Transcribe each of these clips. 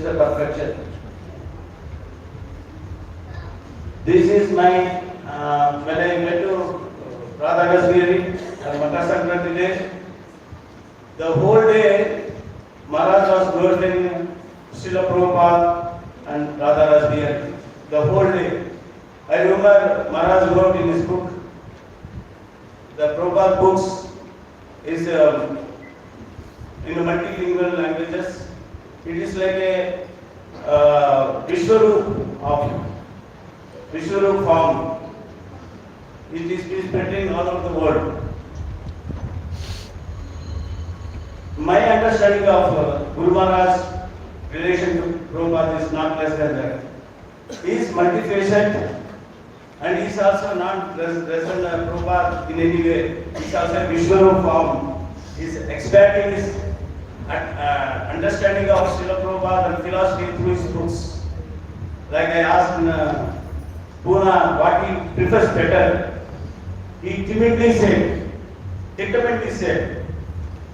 is the perfection. This is my, when I went to Radha Giri, Makar Sankranti day, the whole day Maharaj was glorifying Srila Prabhupada and Radha Giri. The whole day. I remember Maharaj wrote in his book, the Prabhupada books is in multilingual languages. It is like a Vishwarup form. It is spreading all over the world. My understanding of Guru Maharaj's relation to Prabhupada is not less than that. He is multifaceted and he is also not less than Prabhupada in any way. He is also a Vishwarup form. He is expanding his understanding of Srila Prabhupada and philosophy through his books. Like I asked in Pune what he prefers better, he determinedly said,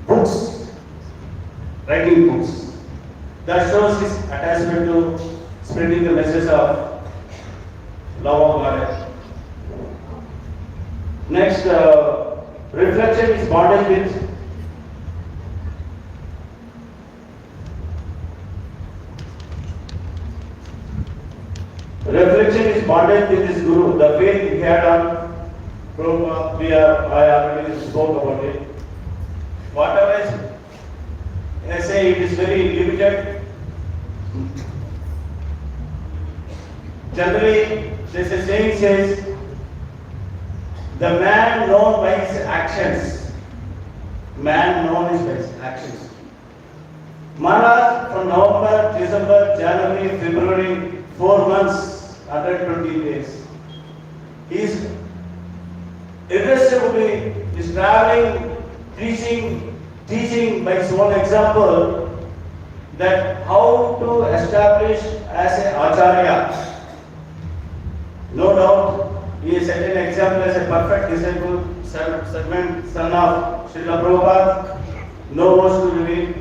books, writing books. That shows his attachment to spreading the message of love of God. Next, reflection is bonded with his Guru. The faith he had on Prabhupada, I already spoke about it. Whatever I say, it is very limited. Generally, there's a saying says, the man known by his actions. Man known is by his actions. Maharaj from November, December, January, February, 4 months, 120 days. He is irreversibly traveling, teaching by his own example that how to establish as an Acharya. No doubt, he is set an example as a perfect disciple, son of Srila Prabhupada, no words to reveal,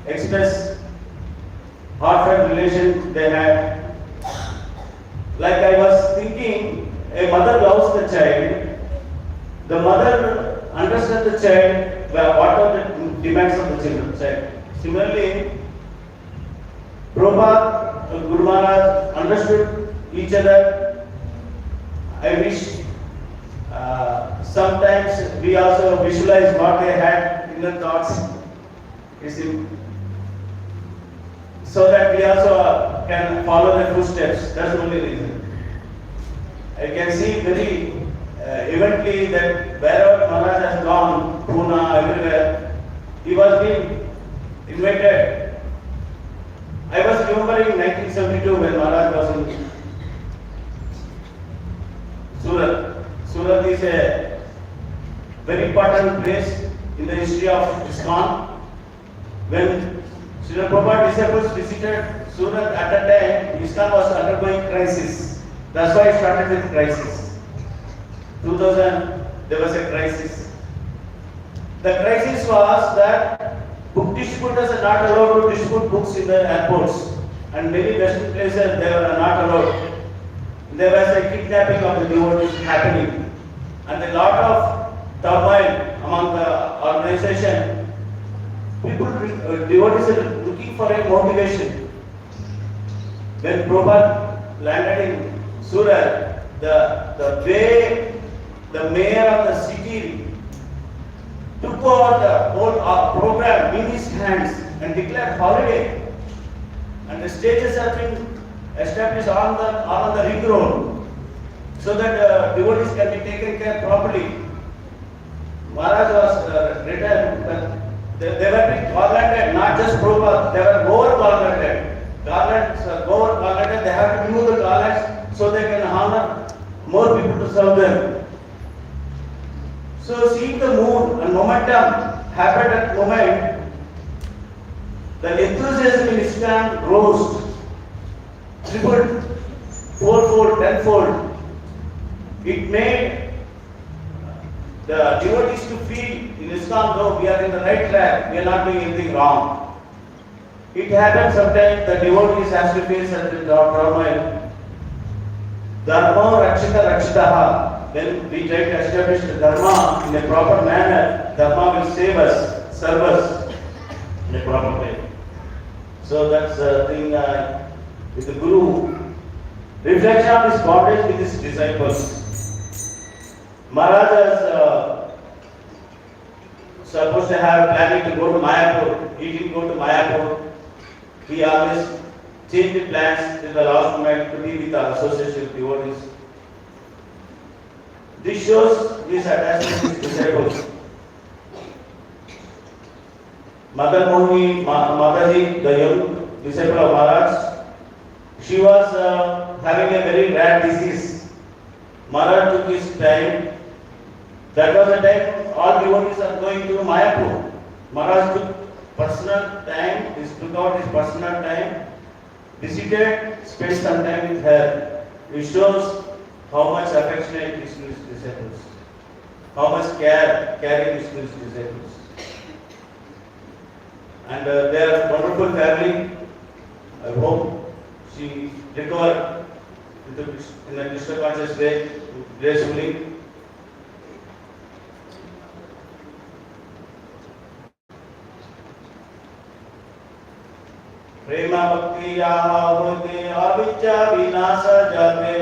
express heartfelt relation they had. Like I was thinking, a mother loves the child, the mother understands the child, what are the demands of the child. Similarly, Prabhupada and Guru Maharaj understood each other. I wish sometimes we also visualize what they had in the thoughts, so that we also can follow their footsteps. That's the only reason. I can see very evidently that wherever Maharaj has gone, Pune, everywhere, he was being invited. I was remembering 1972 when Maharaj was in Surat. Surat is a very important place in the history of ISKCON. When Srila Prabhupada disciples visited Surat at that time, ISKCON was undergoing crisis. That's why it started with crisis. 2000, there was a crisis. The crisis was that book distributors are not allowed to distribute books in the airports, and many Western places they were not allowed. There was a kidnapping of the devotees happening, and a lot of turmoil among the organization. Devotees are looking for a motivation. When Prabhupada landed in Surat, the way the mayor of the city took over the whole program in his hands and declared holiday, and the stages have been established on the ring road, so that devotees can be taken care properly. Maharaj was written that they were being garlanded, not just Prabhupada, they were over garlanded. They have to remove the garlands so they can honor more people to serve them. So seeing the mood and momentum happened at the moment, the enthusiasm in ISKCON rose, tripled, fourfold, tenfold. It made the devotees to feel in ISKCON, though we are in the right track, we are not doing anything wrong. It happens sometimes the devotees has to face certain turmoil. Dharma rakshita rakshitaha. When we try to establish the dharma in a proper manner, dharma will save us, serve us in a proper way. So that's the thing with the Guru. Reflection of his bondage with his disciples. Maharaj is supposed to have planning to go to Mayapur. He didn't go to Mayapur. He always changed the plans till the last moment to be with the association of devotees. This shows his attachment to his disciples. Mother Mohini, Mataji, the young disciple of Maharaj, she was having a very rare disease. Maharaj took his time. That was the time all devotees are going to Mayapur. Maharaj took personal time, took out his personal time, visited, spent some time with her. It shows how much affectionate is to his disciples, how much caring is to his disciples. And they are wonderful family. I hope she recovered in a Krishna conscious way, gracefully. प्रेम भक्ति यहाँ होते अविद्या विनाश जाते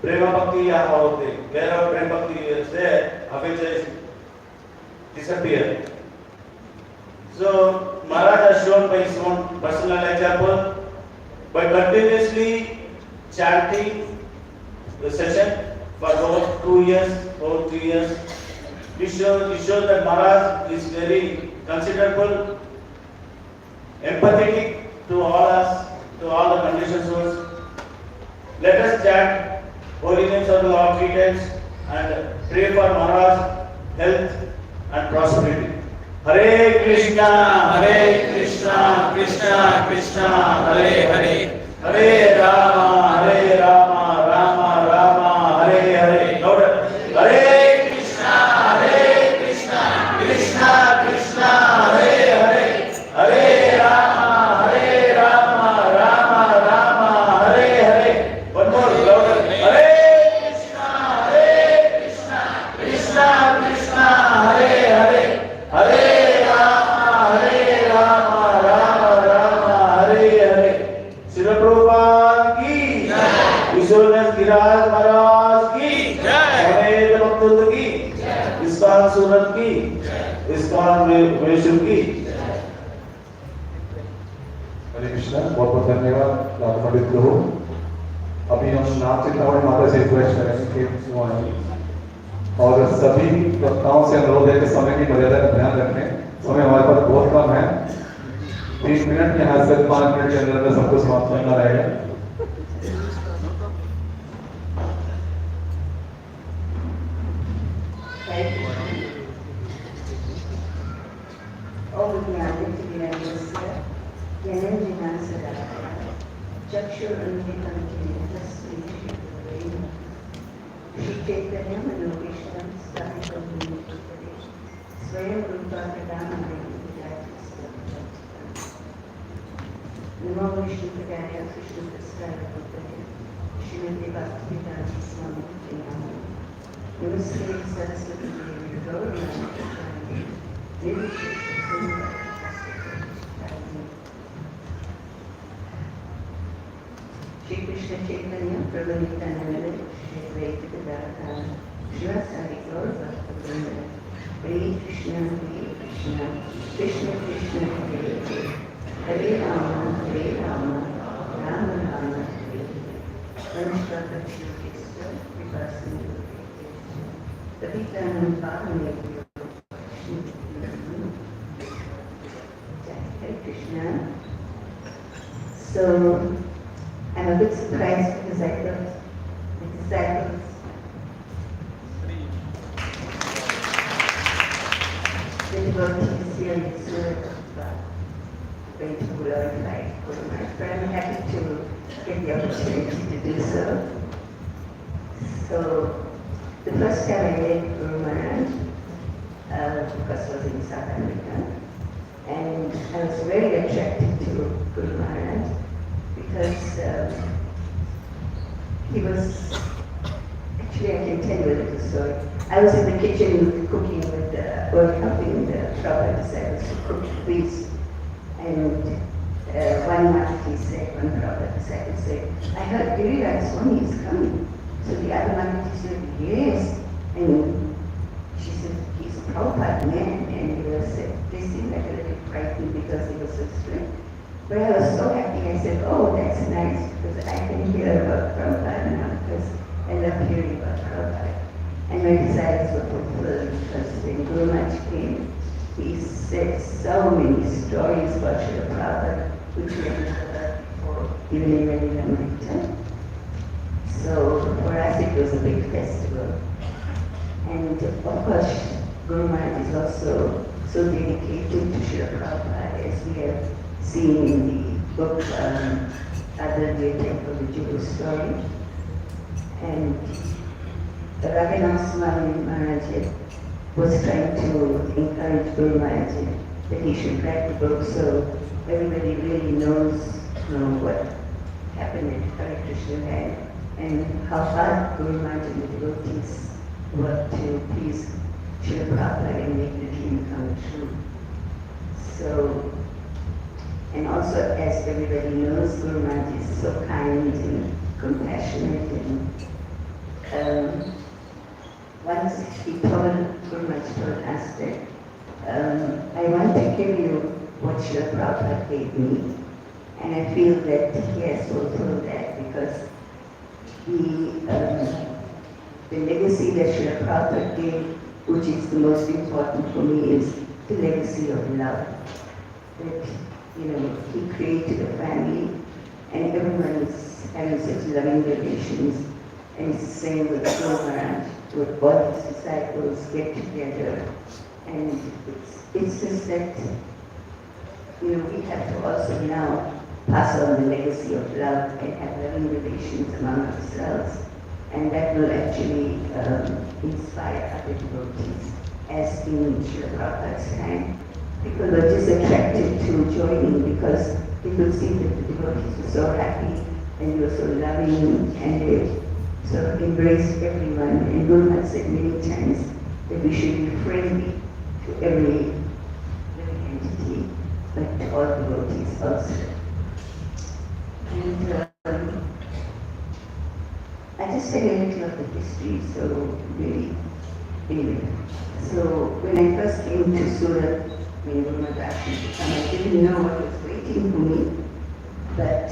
प्रेम भक्ति यहाँ होते wherever prem bhakti is there avidya is disappear. So Maharaj has shown by his own personal example by continuously chanting the session for over 2 years, over 3 years. This shows that Maharaj is very considerable, empathetic to all us, to all the conditioned souls. Let us chant holy names of the Lord 3 times and pray for Maharaj health and prosperity. Hare Krishna, Krishna Krishna, Hare Hare, Hare Rama, Rama Rama, Hare Hare. Louder. Hare Krishna, Krishna Krishna, Hare Hare, Hare Rama, Rama Rama, Hare Hare. One more, louder. Hare Krishna, Krishna Krishna, Hare Hare, Hare Rama, Rama Hare Hare. Srila Prabhupada ki jai. Vishwanath Giriraj Maharaj ki jai. Hare Bhakta ki jai. Iskan Surat ki jai. Iskan Veshur ki jai. हरे कृष्णा, बहुत बहुत धन्यवाद राधा पंडित प्रभु। अभी हम नाम चिंतामणि माता से request करेंगे कि वो आएं और सभी वक्ताओं से अनुरोध है कि समय की मर्यादा का ध्यान रखें। समय हमारे पास बहुत कम है, 3 मिनट यहाँ से 5 मिनट के अंदर में सबको समाप्त करना रहेगा। स्वयं रूपा प्रदान नमो विष्णु प्रदाय कृष्ण प्रसाद श्रीमती भक्तिवेदांत स्वामी के नाम नमस्ते सरस्वती देवी गौरी श्री कृष्ण चैतन्य प्रभु नित्यानंद श्री द्वैत गदाधर शिवासादि गौर भक्तवृंद हरे Krishna Krishna Krishna Hare Hare Hare Ram Ram Ram Hare Hare Krishna. So I'm a bit surprised because I thought the disciples the devotees here in Surat going to glorify Guru Maharaj, but I'm happy to get the opportunity to do so. So the first time I met Guru Maharaj, of course, was in South Africa, And I was very attracted to Guru Maharaj because he was, actually I can tell you a little story. I was in the kitchen cooking with or helping the Prabhupada disciples to cook wheat. And one month he said, one Prabhupada disciple said, I heard Giriraj Swami is coming. So the other month he said, yes. And she said, he's a Prabhupada man. And he was, they seemed like a little frightened because he was so strict. But I was so happy. I said, oh, that's nice because I can hear about Prabhupada now because I love hearing about Prabhupada. And my desires were fulfilled because when Guru Maharaj came, he said so many stories about Srila Prabhupada, which we had never heard before, even in America. So for us it was a big festival. And of course, Guru Maharaj is also so dedicated to Srila Prabhupada, as we have seen in the book, Other Day Temple, the Jewish story. And Raghunath Swami Maharaj was trying to encourage Guru Maharaj that he should write the book so everybody really knows what happened at Hare Krishna Land and how hard Guru Maharaj and the devotees worked to please Srila Prabhupada and make the dream come true. So, and also as everybody knows, Guru Maharaj is so kind and compassionate and once he told, Guru Maharaj told us that I want to give you what Srila Prabhupada gave me, and I feel that he has fulfilled that because the legacy that Srila Prabhupada gave, which is the most important for me, is the legacy of love. That, he created a family and everyone is having such loving relations. And it's the same with Guru Maharaj, with all his disciples get together. And it's just that, we have to also now pass on the legacy of love and have loving relations among ourselves. And that will actually inspire other devotees. As in Srila Prabhupada's time, people were just attracted to joining because people see that the devotees were so happy and they were so loving and they sort of embraced everyone. And Guru Maharaj said many times that we should be friendly to every living entity, but to all devotees also. And I just said a little of the history, so really, anyway. So when I first came to Surat, when Guru Maharaj asked me to come, I didn't know what was waiting for me. But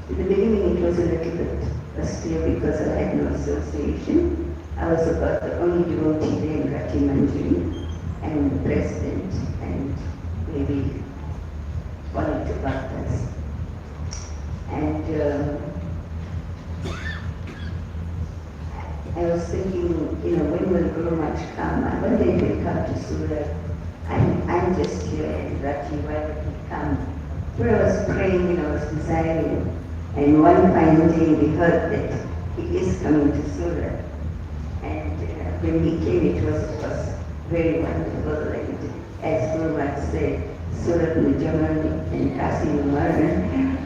in the beginning it was a little bit austere because I had no association. I was about the only devotee there in Rati Manjari and the president and maybe one or two bhaktas. And I was thinking, when will Guru Maharaj come? I wonder if he'll come to Surat. I'm just here in Rati, why would he come? Where I was praying, I was desiring. And one fine day we heard that he is coming to Surat. And when he came, it was of course very wonderful. And as Guru Maharaj said, Surat Nijaman and Kasi Maran.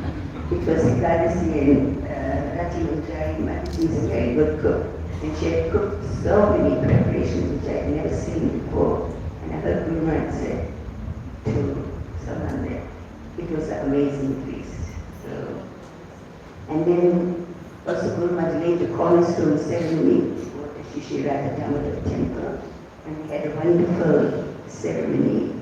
It was Ekadasi and Rati Manjari. Mataji is a very good cook. And she had cooked so many preparations which I had never seen before. And I heard Guru Maharaj say to someone there, it was an amazing feast. So, and then also Guru Maharaj laid the cornerstone ceremony for the Shishirata Damodar temple. And we had a wonderful ceremony.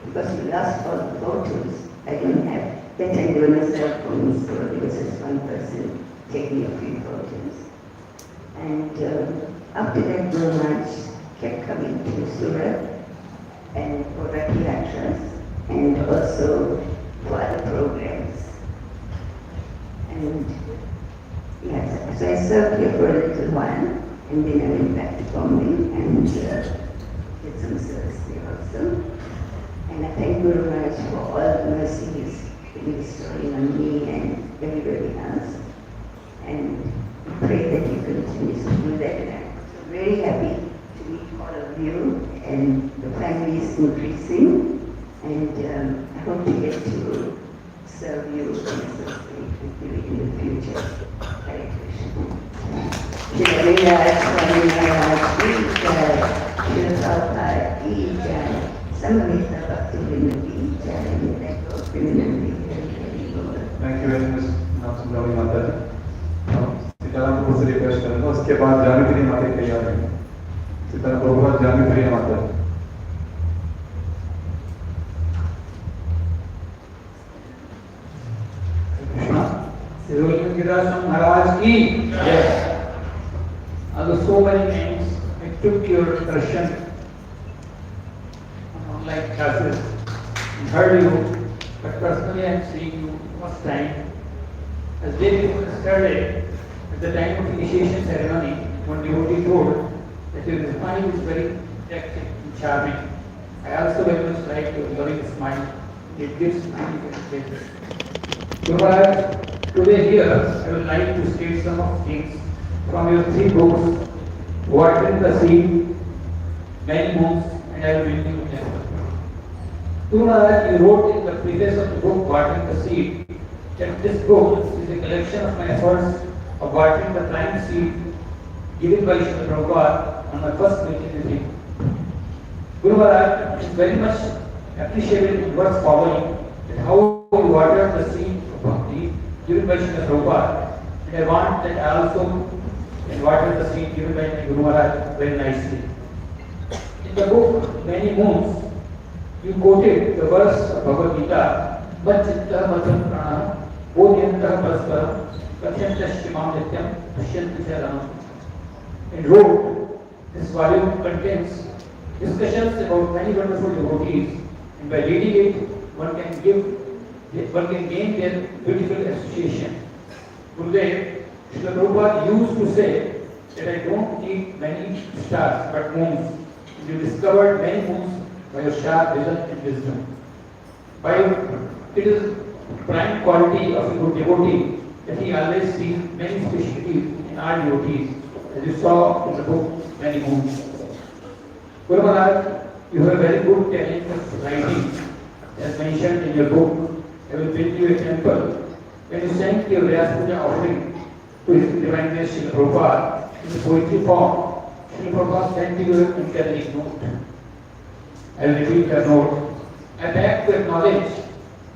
Because we lost all the photos, I don't have, that time there were no cell phones, so there was just one person taking a few photos. And after that, Guru Maharaj kept coming to Surat and for Rati Yatras and also for other programs. And yes, so I served here for a little while and then I went back to Bombay and did some service there also. And I thank Guru Maharaj for all the mercy he's been bestowing on me and everybody else. And pray that he continues to do that. And I'm so very happy to meet all of you, and the family is increasing. And Giriraj, Swami Maharaj ki jai, Srila Prabhupada ki jai, Samaveta Bhakti Vinod ki jai, Nitya Vinod ki jai. Thank you very much नाम सुंदरवती माता जी। सीताराम प्रभु से request करूंगा, उसके बाद जाने के लिए माता तैयार है। सीताराम प्रभु जाने के लिए माता जी। Giriraj Maharaj ki yes. Although so many names, I took your darshan on online classes and heard you, but personally I am seeing you first time. As day before yesterday, at the time of initiation ceremony, one devotee told that your smile is very attractive and charming. I also very much like your loving smile. It gives me pleasure. So Maharaj, today here I would like to state some of things from your 3 books, Watering the Seed, Many Moons, and I will bring you a temple. Guru Maharaj, you wrote in the preface of the book Watering the Seed that this book is a collection of my efforts of watering the prime seed given by Srila Prabhupada on my first meeting with him. Guru Maharaj is very much appreciated in what's following, that how you water the seed of bhakti given by Srila Prabhupada, and I want that I also can water the seed given by Guru Maharaj very nicely. In the book Many Moons, you quoted the verse of Bhagavad Gita, Machitta Machan Prana, Bodhyantah Parasparam, Kathyantas Shimam Nityam, Ashyantu Charanam, and wrote, this volume contains discussions about many wonderful devotees, and by reading it, one can gain their beautiful association. Gurudev, Srila Prabhupada used to say that I don't need many stars but moons. You discovered many moons by your sharp vision and wisdom. It is prime quality of a good devotee that he always sees many specialties in our devotees, as you saw in the book Many Moons. Guru Maharaj, you have a very good talent of writing, as mentioned in your book. I will build you a temple. When you sent your Vyas Puja offering to His Divine Grace Srila Prabhupada in the poetry form, Srila Prabhupada sent you an encouraging note. I will repeat the note. I beg to acknowledge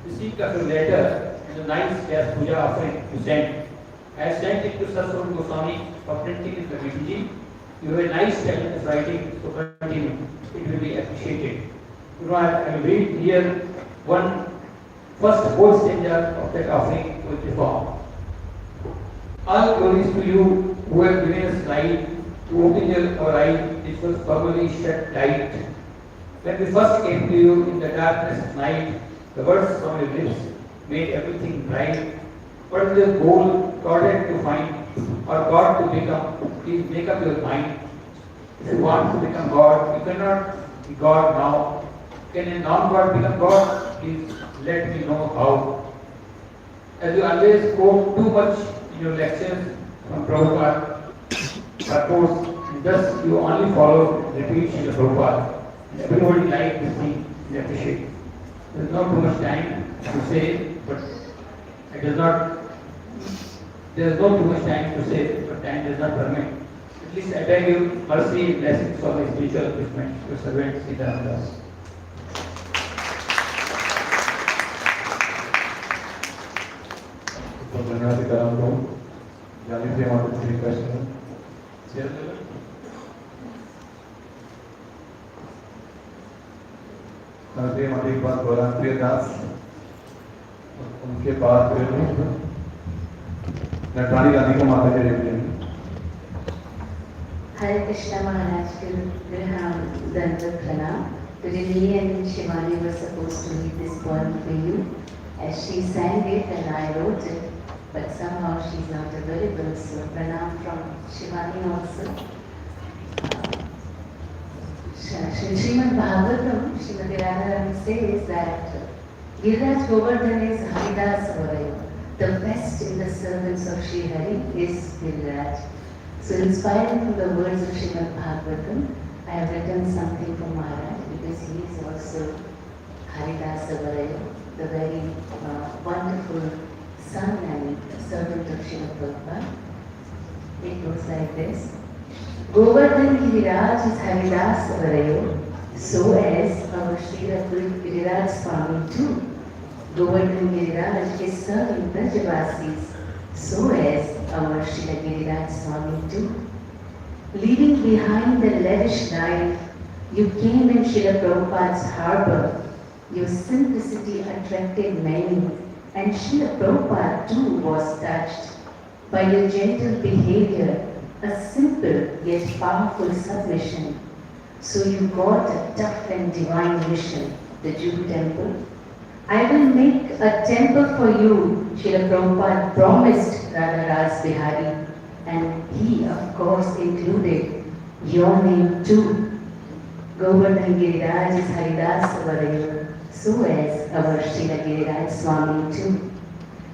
receipt of your letter and the nice Vyas Puja offering you sent. I have sent it to Swami Swami for printing in the BTG. You have a nice talent of writing, so continue. It will be appreciated. I will read here one first whole stanza of that offering with the form. All glories to you who have given us light, to open our eyes, which was formerly shut light. When we first came to you in the darkness of night, the words from your lips made everything bright. What is the goal God had to find, or God to become? Please make up your mind. If you want to become God, you cannot be God now. Can a non-God become God? Please let me know how. As you always quote too much in your lectures from Prabhupada, purpose, and thus you only follow, repeat Srila Prabhupada. And everybody likes this thing, they appreciate it. There is not too much time to say, but it does not. There is not too much time to say, but time does not permit. At least I beg you mercy and blessings for my spiritual upliftment, your servant Sitaram Das. धन्यवाद सीताराम को जाने के लिए हमारे श्री कृष्ण नमस्ते हमारे एक बात गौरांप्रिय दास उनके बाद नटवाणी राधिका माता के लिए Hare Krishna Maharaj to Graham Dandavat Pranam. Today me and Shivani were supposed to read this poem for you. As she sang it and I wrote it, but somehow she's not available, so Pranam from Shivani also. Srimad Bhagavatam, Srimati Radharani says that Giriraj Govardhan is Haridas Varayo. The best in the servants of Sri Hari is Giriraj. So inspired from the words of Srimad Bhagavatam, I have written something for Maharaj because he is also Haridasa Varayo, the very wonderful son and servant of Srila Prabhupada. It goes like this. Govardhan Giriraj is Haridas Varayo, so as our Srila Giriraj Swami too. Govardhan Giriraj is serving Brajavasis, so as our Srila Giriraj Swami too. Leaving behind the lavish life, you came in Srila Prabhupada's harbor. Your simplicity attracted many, and Srila Prabhupada too was touched by your gentle behavior, a simple yet powerful submission. So you got a tough and divine mission, the Jew temple. I will make a temple for you, Srila Prabhupada promised Radha Ras Bihari, and he of course included your name too. Govardhan Giriraj is Haridas Varayo, so as our Srila Giriraj Swami too.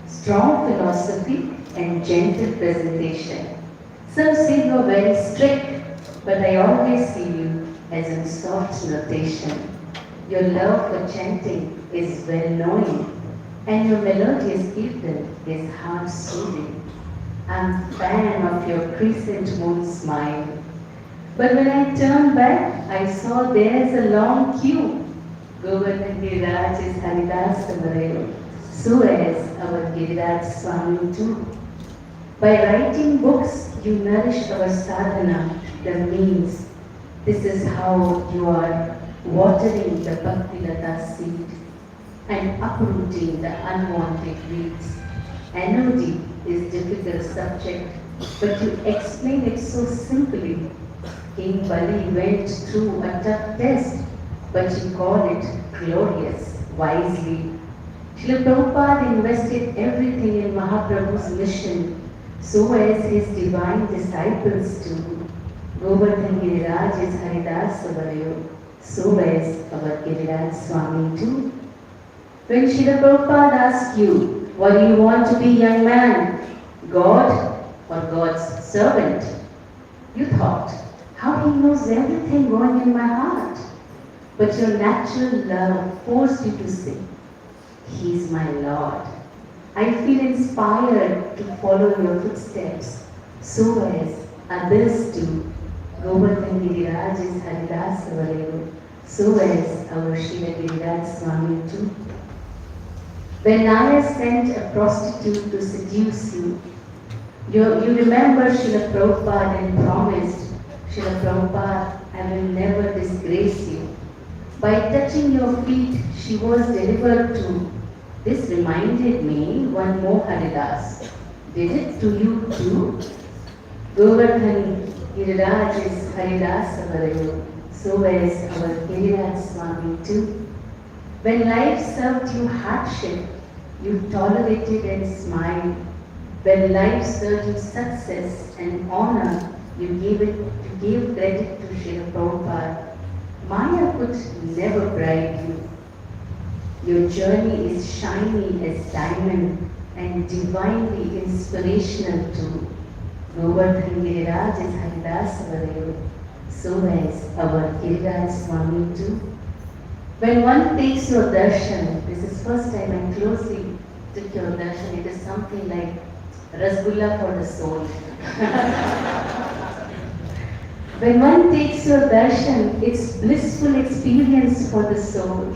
Strong philosophy and gentle presentation. Some say you are very strict, but I always see you as in soft notation. Your love for chanting is well known, and your melodious kirtan is heart soothing. I'm a fan of your crescent moon smile. But when I turned back, I saw there's a long queue. Govardhan Giriraj is Haridas Varayo, so as our Giriraj Swami too. By writing books, you nourish our sadhana, the means. This is how you are watering the Bhakti Lata seed and uprooting the unwanted weeds. Anodi is difficult subject, but you explain it so simply. King Bali went through a tough test, but you call it glorious, wisely. Srila Prabhupada invested everything in Mahaprabhu's mission, so as his divine disciples do. Govardhan Giriraj is Haridas Varayo, so as our Giriraj Swami too. When Srila Prabhupada asks you, what do you want to be, young man? God or God's servant? You thought, how he knows everything going in my heart. But your natural love forced you to say, he is my Lord. I feel inspired to follow your footsteps, so as others do. Govardhan Giriraj is Haridas Varayo, so as our Srila Giriraj Swami too. When Naya sent a prostitute to seduce you, you remember Srila Prabhupada and promised, Srila Prabhupada, I will never disgrace you. By touching your feet, she was delivered to. This reminded me one more Haridas. Did it to you too? Govardhan Giriraj is Haridas Varayo, so as our Giriraj Swami too. When life served you hardship, you tolerated and smiled. When life served you success and honor, you gave credit to Srila Prabhupada. Maya could never bribe you. Your journey is shiny as diamond and divinely inspirational too. Govardhan Giriraj is Haridas Varayo, so as our Giriraj Swami too. When one takes your darshan, this is first time I closely took your darshan, it is something like Rasgulla for the soul. When one takes your darshan, it's blissful experience for the soul.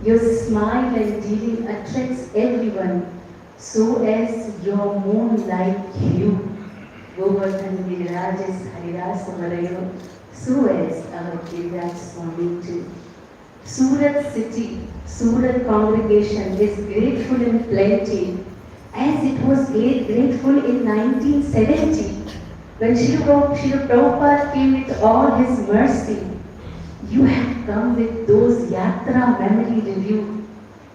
Your smile and dealing attracts everyone, so as your moon-like hue. Govardhan Giriraj is Haridas Varayo, so as our Giriraj Swami too. Surat city, Surat congregation is grateful in plenty, as it was grateful in 1970 when Srila Prabhupada came with all his mercy. You have come with those yatra memory review.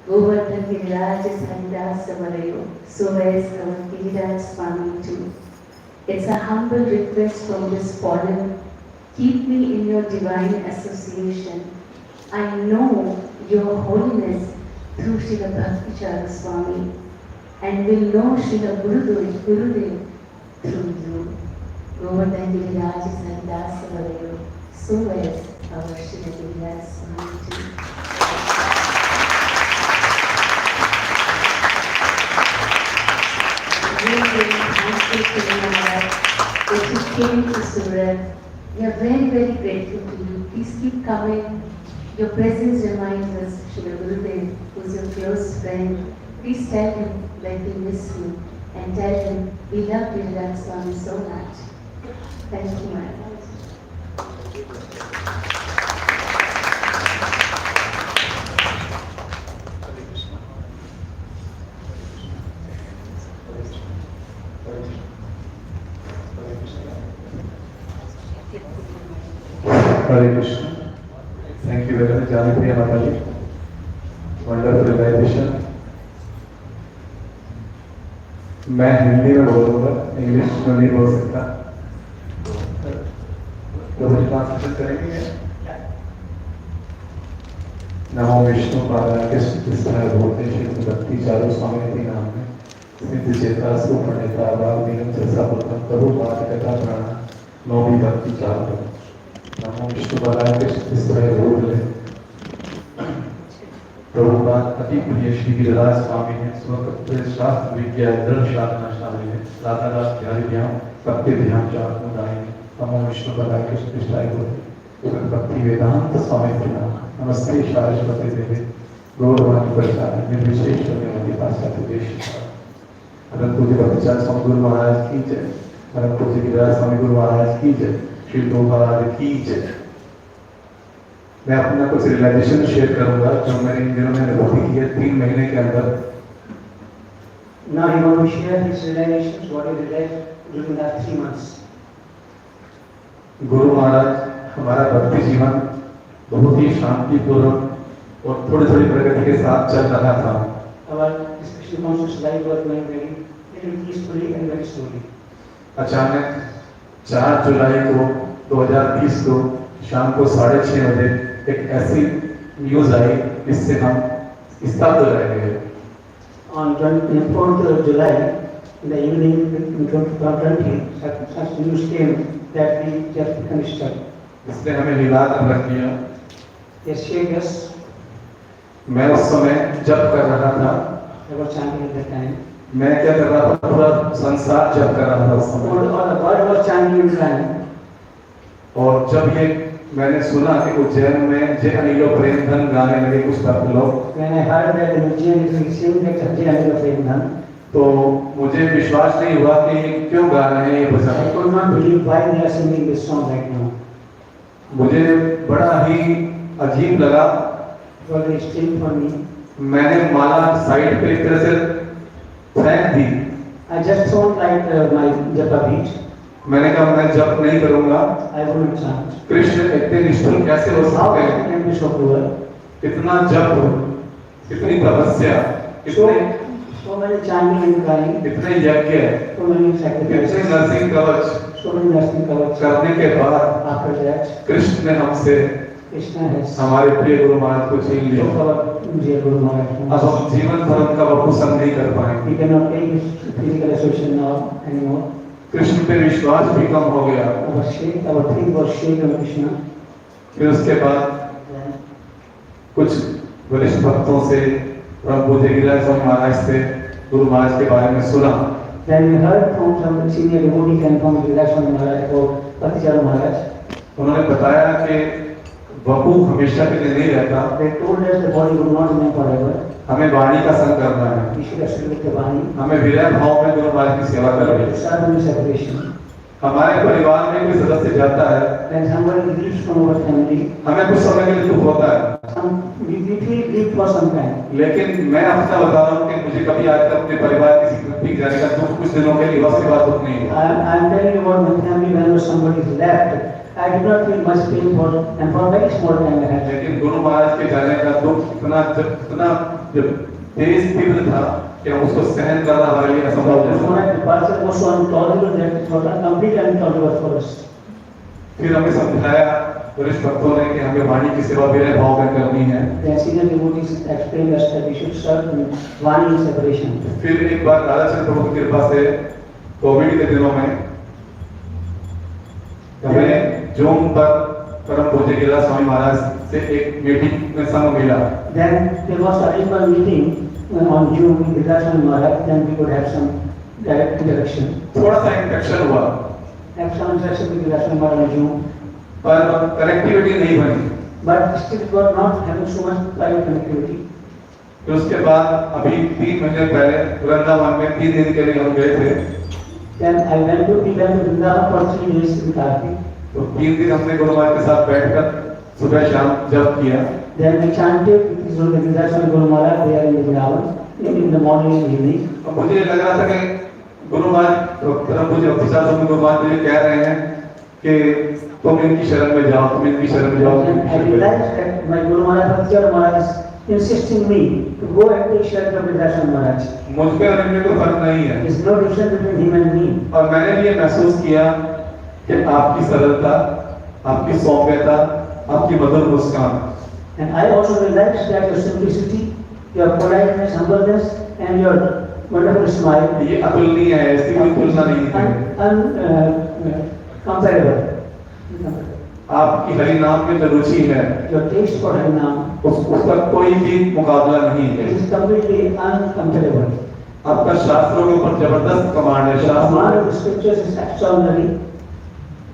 Govardhan Giriraj is Haridas Varayo, so as our Giriraj Swami too. It's a humble request from this forum. Keep me in your divine association. I know your holiness through Srila Bhakti Swami, and will know Srila Gurudev through you. Govardhan Giriraj is Haridas Varayo, so as our Srila Giriraj Swami too. We are very thankful to you, Maharaj, that you came to Surat We are very, very grateful to you. Please keep coming. Your presence reminds us, Shri Gurudev, who is your close friend. Please tell him that we miss you and tell him we love Giriraj Swami so much. Thank you, Maharaj. Hare Krishna. Thank you very much, Jani Priya Mataji. Wonderful realization. मैं हिंदी में बोलूँगा, English में नहीं बोल सकता। तो मुझे translation करेंगे? नमो विष्णु पादाय कृष्ण कृष्णाय भूते श्री भक्ति चारु स्वामी नाम में सिद्ध चेता सुप्रणेता भाव दीनम जैसा पुत्रम प्रभु पाद कथा प्राण नौमी भक्ति चारु नमो विष्णु पादाय कृष्ण कृष्णाय भूते प्रभुपाद अति प्रिय श्री गिरिराज स्वामी ने स्वकत्व शास्त्र विद्या दृढ़ साधना शामिल है राधादास प्यारी ध्यान भक्ति ध्यान चात्मदाय नमो विष्णु पादाय कृष्ण कृष्णाय भूते भक्ति वेदांत स्वामी प्रणाम नमस्ते शारस्वती देवी गौरवाणी प्रचार निर्विशेष होने पाश्चात्य देश परम पूज्य भक्तिचार्य स्वामी गुरु महाराज की जय परम पूज्य गिरिराज स्वामी गुरु महाराज की जय श्री महाराज की जय। मैं अपना कुछ रियलाइजेशन शेयर करूंगा जो मैंने इन दिनों में अनुभूति की है 3 महीने के अंदर। Now he want to share his realizations, what he realized during that 3 months. Guru Maharaj हमारा भक्ति जीवन बहुत ही शांतिपूर्वक और थोड़ी थोड़ी प्रगति के साथ चल रहा था। Our spiritual conscious life was going very peacefully and very slowly. अचानक 4 जुलाई को 2020 को शाम को 6:30 बजे एक ऐसी न्यूज आई जिससे हम स्तब्ध रह गए। On 24th July, in the evening, in 2020, such news came that we just become stuck. इसने हमें हिला कर रख दिया। Yes, shake us. मैं उस समय जप कर रहा था। I was chanting at that time. मैं क्या कर रहा था, पूरा संसार जप कर रहा था उस समय। All the world was chanting in time. और जब ये मैंने सुना कि उज्जैन में जय अनिलो प्रेम धन गाने लगे कुछ भक्त लोग, When I heard that in Ujjain is singing that Jai Anila Prem, तो मुझे विश्वास नहीं हुआ कि क्यों गा रहे हैं ये I bhajan. could not believe why they are singing this song right now. मुझे बड़ा ही अजीब लगा। It was very strange for me. मैंने माला साइड पे एक तरह से फेंक दी। I just thought like my japa beat. मैंने कहा मैं जप नहीं करूंगा। I wouldn't chant. कृष्ण इतने निष्ठुर कैसे हो How सकते हैं? can be so cruel? इतना जप, इतनी तपस्या, So many chanting and crying, इतने यज्ञ, so many इतने sacrifices, नरसिंह कवच so many nursing covers. करने के बाद After that, कृष्ण ने हमसे Krishna has हमारे प्रिय गुरु महाराज को छीन लिया। took our dear Guru Maharaj. अब हम जीवन भर उनका वपुसन नहीं कर पाएंगे। We cannot take his physical association now anymore. Krishna पे विश्वास भी कम हो गया। Our faith was shaken on Krishna. फिर उसके बाद Then कुछ वरिष्ठ भक्तों से परम पूज्य गिरिराज स्वामी महाराज से गुरु महाराज के बारे में सुना। we heard from some senior devotees and from Giriraj Maharaj about Patichara Maharaj. उन्होंने बताया कि वपु हमेशा के लिए नहीं रहता, They told us the body would not remain forever. हमें वाणी का संग करना है, We should accept the body. हमें विरह भाव में गुरु महाराज की सेवा करनी है। Sadhana separation. हमारे परिवार में कोई सदस्य जाता है, When somebody leaves from our family, हमें कुछ समय के लिए दुख होता है, we feel grief for some time. लेकिन मैं अपना बता रहा हूँ कि मुझे कभी आज तक अपने परिवार किसी व्यक्ति जाने का दुख कुछ दिनों के लिए उसके बाद दुख नहीं हुआ। I am telling you about my family when somebody is left. I did not feel much pain for and for a very small time I had. लेकिन गुरु महाराज के जाने का दुख इतना तेज तीव्र था कि हम उसको सहन करना हमारे लिए असंभव When था। my departure was so intolerable that it was completely intolerable for us. फिर हमें समझाया वरिष्ठ भक्तों ने कि हमें वाणी की सेवा विरह भाव में करनी है। The senior devotees explained us that we should serve in Vani separation. फिर एक बार राधाचंद्र प्रभु की कृपा से कोविड के दिनों में हमें जूम पर परम पूज्य गिरिराज स्वामी महाराज से एक मीटिंग में संग मिला। Then there was a regular meeting on Zoom with Giriraj Maharaj. Then we could have some direct interaction. थोड़ा सा इंटरेक्शन हुआ। Have some interaction with Giriraj Maharaj on Zoom. पर कनेक्टिविटी नहीं बनी। but still it was not having so much private connectivity. फिर उसके बाद अभी 3 महीने पहले वृंदावन में 3 दिन के लिए हम गए थे। Then I went to Vrindavan for 3 days with Aarti. तो 3 दिन हमने गुरु महाराज के साथ बैठकर सुबह शाम जप किया। Then we chanted with his own Giriraj and Guru Maharaj there in Vrindavan in the morning and evening. अब मुझे लग रहा था कि गुरु महाराज परम पूज्य भक्तिसार स्वामी गुरु महाराज मुझे कह रहे हैं कि तुम इनकी शरण में जाओ, तुम इनकी शरण में जाओ। And I realized that my Guru Maharaj Bhakti Maharaj is insisting me to go and take shelter of Giriraj Maharaj. मुझ पे और इनमें कोई फर्क नहीं है। There is no difference between him and me. और मैंने भी ये महसूस किया कि आपकी सरलता, आपकी सौम्यता, आपकी मधुर मुस्कान, And I also realized that your simplicity, your politeness, humbleness, and your wonderful smile ये अतुलनीय है, इसकी कोई तुलना नहीं है। uncomparable. आपकी हरि नाम में जो रुचि है Your taste for Harinam उसका कोई भी मुकाबला नहीं है। is completely uncomparable. आपका शास्त्रों के ऊपर जबरदस्त कमांड है। The शास्त्रों command of the scriptures is extraordinary.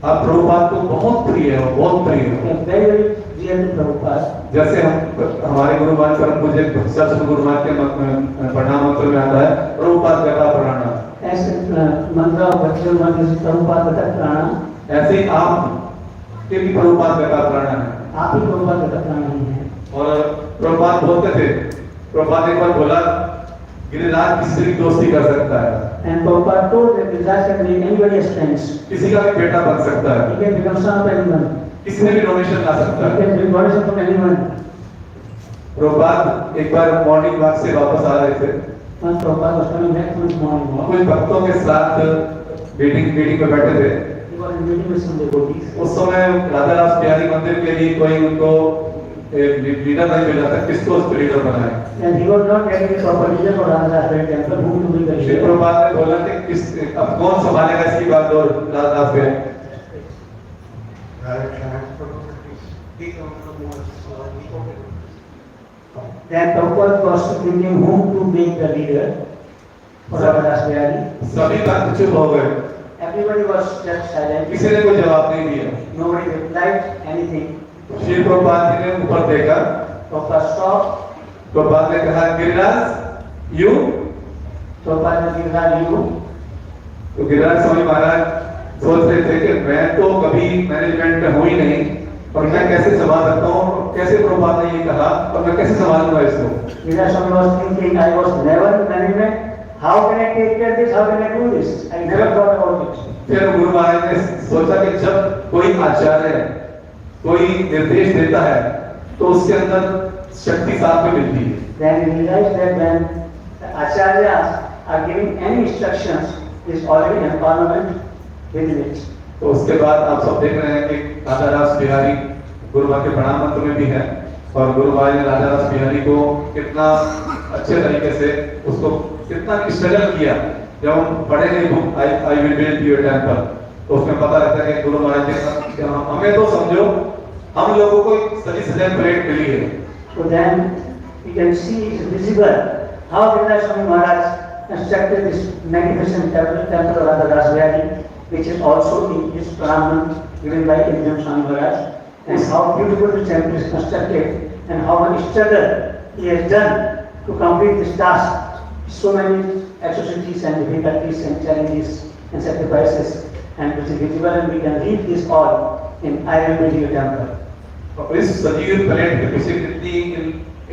आप प्रभुपाद को बहुत प्रिय है, बहुत प्रिय We है। are very dear to Prabhupada. जैसे हम हमारे गुरु महाराज परम पूज्य भक्तिसार स्वामी गुरु महाराज के प्रणाम मंत्र में आता है प्रभुपाद गता प्राणा। As mantra of Bhakti Maharaj is Prabhupada Gata Prana, ऐसे ही आप के भी प्रभुपाद गता प्राणा है। आप ही Prabhupada Gata Prana ही हैं. और प्रभुपाद बोलते थे, प्रभुपाद एक बार बोला गिरिराज किसी की दोस्ती कर सकता है, And Prabhupada told that Giriraj can be anybody's friends. किसी का भी बेटा बन सकता है, He can become son of anyone. किसी ने भी डोनेशन ला सकता He है। can bring donation from anyone. Prabhupada एक बार मॉर्निंग वॉक से वापस आ रहे थे, Once Prabhupada was coming back from his morning walk, कुछ भक्तों के साथ मीटिंग में बैठे थे। he was in meeting with some devotees. उस समय राधा रास बिहारी मंदिर के लिए कोई उनको लीडर नहीं मिला था, किसको उसको लीडर बनाए। And he was not getting a proper leader for Radha temple, whom to be the Shri leader. Prabhupada ने बोला कि किस अब कौन संभालेगा इसकी बात और राधा रास Bihari. Then Prabhupada was thinking whom to make the leader for Radha Swami. सभी बात चुप हो गए, Everybody was just silent. किसी ने कोई जवाब नहीं दिया। Nobody replied anything. Shri Prabhupada ji ने ऊपर देखा, Prabhupada stopped. प्रभुपाद ने कहा Giriraj you. Prabhupada gave her you. तो गिरिराज स्वामी महाराज सोच रहे थे कि मैं तो कभी मैनेजमेंट में हूँ ही नहीं और मैं कैसे संभाल सकता हूँ, कैसे प्रभुपाद ने ये कहा और मैं कैसे संभालूंगा इसको। Giriraj Swami was thinking, I was never in management. How can I take care of this? How can I do this? I never thought about it. फिर गुरु महाराज ने सोचा कि जब कोई आचार्य कोई निर्देश देता है तो उसके अंदर शक्ति साथ में मिलती है। Then he realized that when the acharyas are giving any instructions, there is already empowerment within it. तो उसके बाद आप सब देख रहे हैं कि राधा रास बिहारी गुरु महाराज के प्रणाम मंत्र में भी है और गुरु महाराज ने राधा रास बिहारी को कितना अच्छे तरीके से उसको कितना स्ट्रगल किया। जब हम पढ़ेंगे book I will build your temple तो उसमें पता रहता है कि गुरु महाराज ने हमें तो समझो हम लोगों को सजी सजाई प्लेट मिली है। So then you can see it's visible how Giriraj Swami Maharaj constructed this magnificent temple of Radha Das Vyadi, which is also in his Brahman given by Giriraj Swami Maharaj, and how beautiful the temple is constructed and how much struggle he has done to complete this task. So many atrocities and difficulties and challenges and sacrifices, and it is visible, and we can read this all in I Will Build Your Temple. और इस सजीव plate के पीछे कितनी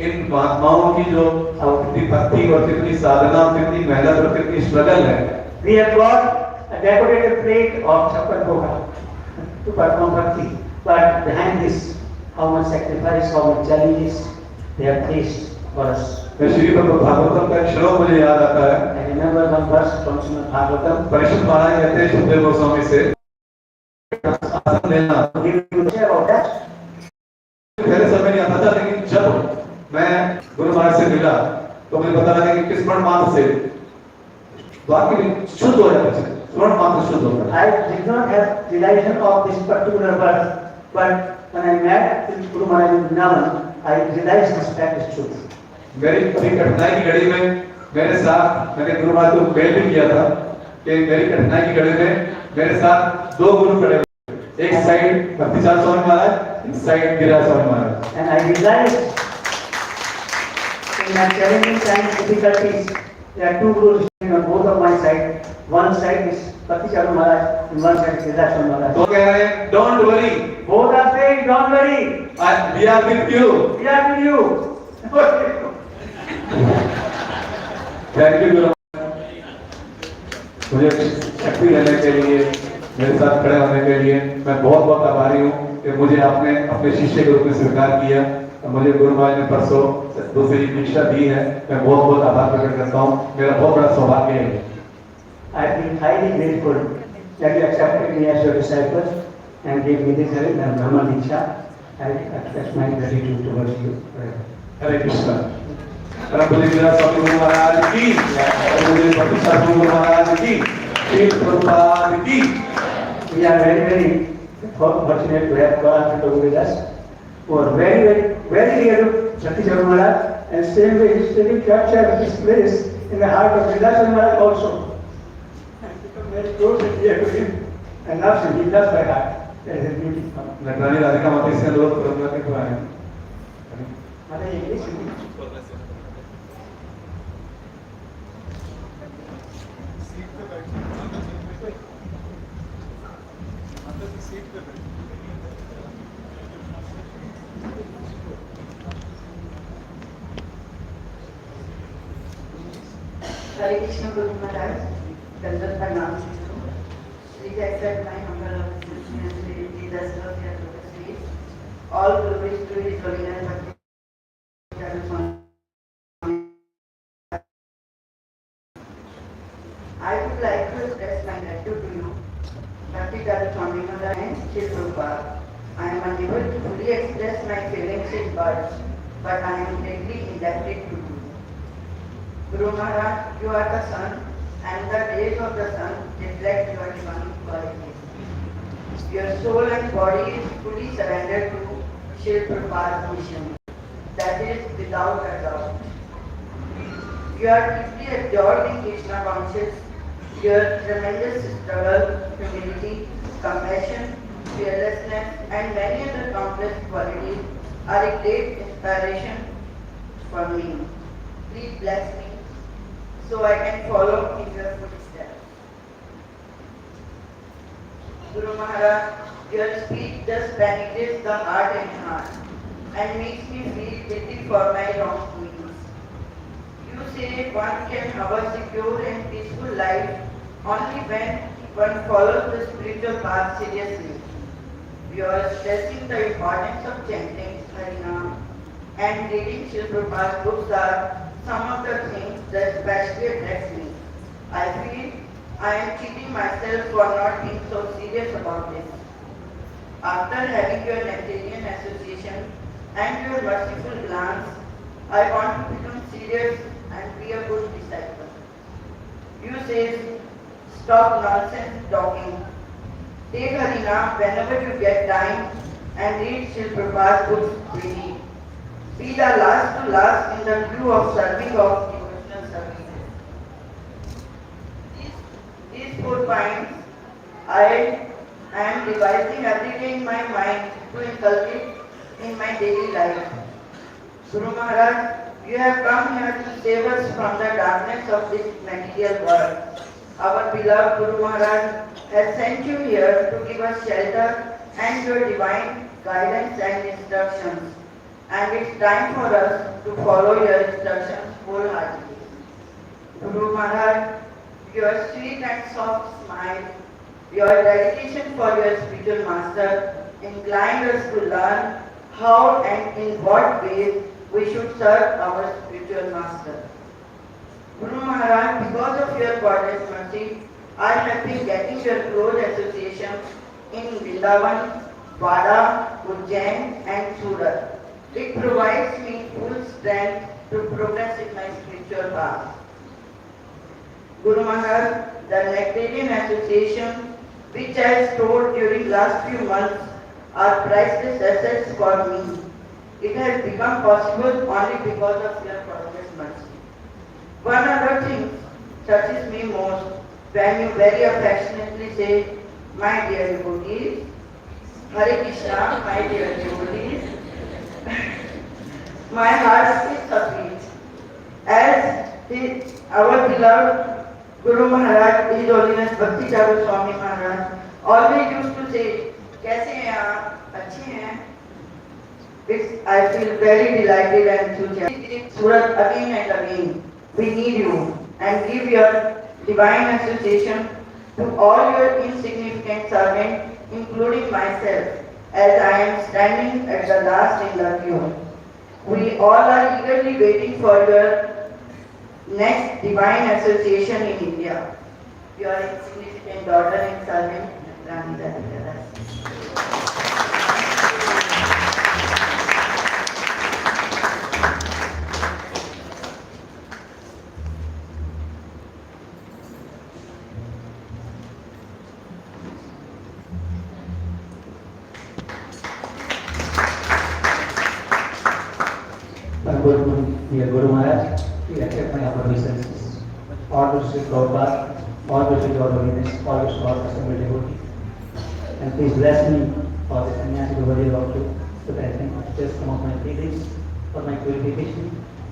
इन महात्माओं की जो कितनी भक्ति और कितनी साधना और कितनी मेहनत और कितनी स्ट्रगल है। We have got a decorated plate of Chappan Bhoga to perform bhakti, but behind this, how much sacrifice, how much challenges they have faced for us. मैं श्री भागवतम का एक श्लोक मुझे याद आता है। I remember one verse from Srimad Bhagavatam. Parikshit महाराज कहते हैं सुखदेव गोस्वामी से आसन देना Did you share about that? पहले समय नहीं आता था, लेकिन जब मैं गुरु महाराज से मिला तो मुझे पता लगा कि किस परमात्मा से वाक्य शुद्ध हो जाता है, परमात्मा शुद्ध हो जाता है। I did not have realization of this particular verse, but when I met with Guru Maharaj in Vrindavan, I realized this fact is truth. मेरी अपनी कठिनाई की घड़ी में मेरे साथ मैंने गुरु महाराज को मेल भी किया था कि मेरी कठिनाई की घड़ी में मेरे साथ दो गुरु खड़े हुए। एक साइड भक्तिचार स्वामी महाराज, एक side Giriraj Swami Maharaj. And I realized in my challenging times, difficulties, there are two gurus sitting on both of my side. One side is Bhakti Maharaj and one side is Giriraj Swami Maharaj. तो कह रहे हैं, don't worry, Both are saying, don't worry, we are with you. we are with you. Thank you गुरु. मुझे शक्ति देने के लिए, मेरे साथ खड़े होने के लिए मैं बहुत बहुत आभारी हूँ कि मुझे आपने अपने शिष्य के रूप में स्वीकार किया. मुझे गुरु महाराज ने परसों दूसरी दीक्षा दी है. मैं बहुत बहुत आभार प्रकट करता हूँ. मेरा बहुत बड़ा सौभाग्य है. I feel highly grateful that you accepted me as your disciple and gave me this Brahma Diksha. I express my gratitude towards you forever. हरे कृष्णा. परम पूज्य गिरिराज स्वामी गुरु महाराज की, परम पूज्य भक्तिचार स्वामी गुरु महाराज की, श्री प्रभुपाद की. We are very fortunate to have God with us. who are very dear to Sati Maharaj, and same way he still captured his place in the heart of Giriraj Maharaj also. And become very close and dear to him, and loves him. He loves by heart. That is his beauty. नटरानी Radhika माता से अनुरोध करूंगा कि कोई आए. Mother English. Hare Krishna Guru Maharaj, Dandat Pranam. Please accept my humble obeisance and Jesus of your lotus feet. All glories to His Holiness Bhakti Swami. I would like to express my gratitude to you, Bhakti Swami Maharaj and Shri Prabhupada. I am unable to fully express my feelings in words, but I am greatly indebted to you. Guru Maharaj, you are the sun, and the rays of the sun reflect your divine qualities. Your soul and body is fully surrendered to Shri Prabhupada's mission. That is without a doubt. You are deeply absorbed in Krishna conscious. Your tremendous struggle, humility, compassion, fearlessness, and many other complex qualities are a great inspiration for me. Please bless me so I can follow in your footsteps. Guru Maharaj, your speech just penetrates the heart and makes me feel guilty for my wrongdoings. You say one can have a secure and peaceful life only when one follows the spiritual path seriously. You are stressing the importance of chanting Harinam and reading Shri Prabhupada's books are some of the things that especially attract me. I feel I am cheating myself for not being so serious about this. After having your Nectarian association and your merciful glance, I want to become serious and be a good disciple. You say, stop nonsense talking. Take Harinam whenever you get time and read Shri Prabhupada's books daily. Be the last to last in the queue of serving of devotional services. These 4 points I am revising every day in my mind to inculcate in my daily life. Guru Maharaj, you have come here to save us from the darkness of this material world. Our beloved Guru Maharaj has sent you here to give us shelter and your divine guidance and instructions. And it's time for us to follow your instructions wholeheartedly. Guru Maharaj, your sweet and soft smile, your dedication for your spiritual master inclined us to learn how and in what ways we should serve our spiritual master. Guru Maharaj, because of your godless mercy, I have been getting your close association in Vrindavan, Vada, Ujjain and Surat. It provides me full strength to progress in my spiritual path. Guru Maharaj, the Nectarian Association, which I stored during last few months, are priceless assets for me. It has become possible only because of your godless mercy. One other thing touches me most when you very affectionately say, my dear devotees, Hare Krishna, my dear devotees. My heart skips a beat as our beloved Guru Maharaj, His Holiness Bhakti Thakur Swami Maharaj, always used to say, "Kaise hain aap? Achhe hain?" I feel very delighted and enthusiastic. Surat again and again. We need you and give your divine association to all your insignificant servants, including myself, as I am standing at the last in the queue. We all are eagerly waiting for your next divine association in India. Your insignificant daughter and servant, Rani Giriraj. Dear Guru Maharaj, please accept my obeisances. All to Sri Prabhupada, all to Sri Your Holiness, all to all assembled devotees. And please bless me for the sannyasi overlay of you, so that I can express some of my feelings for my glorification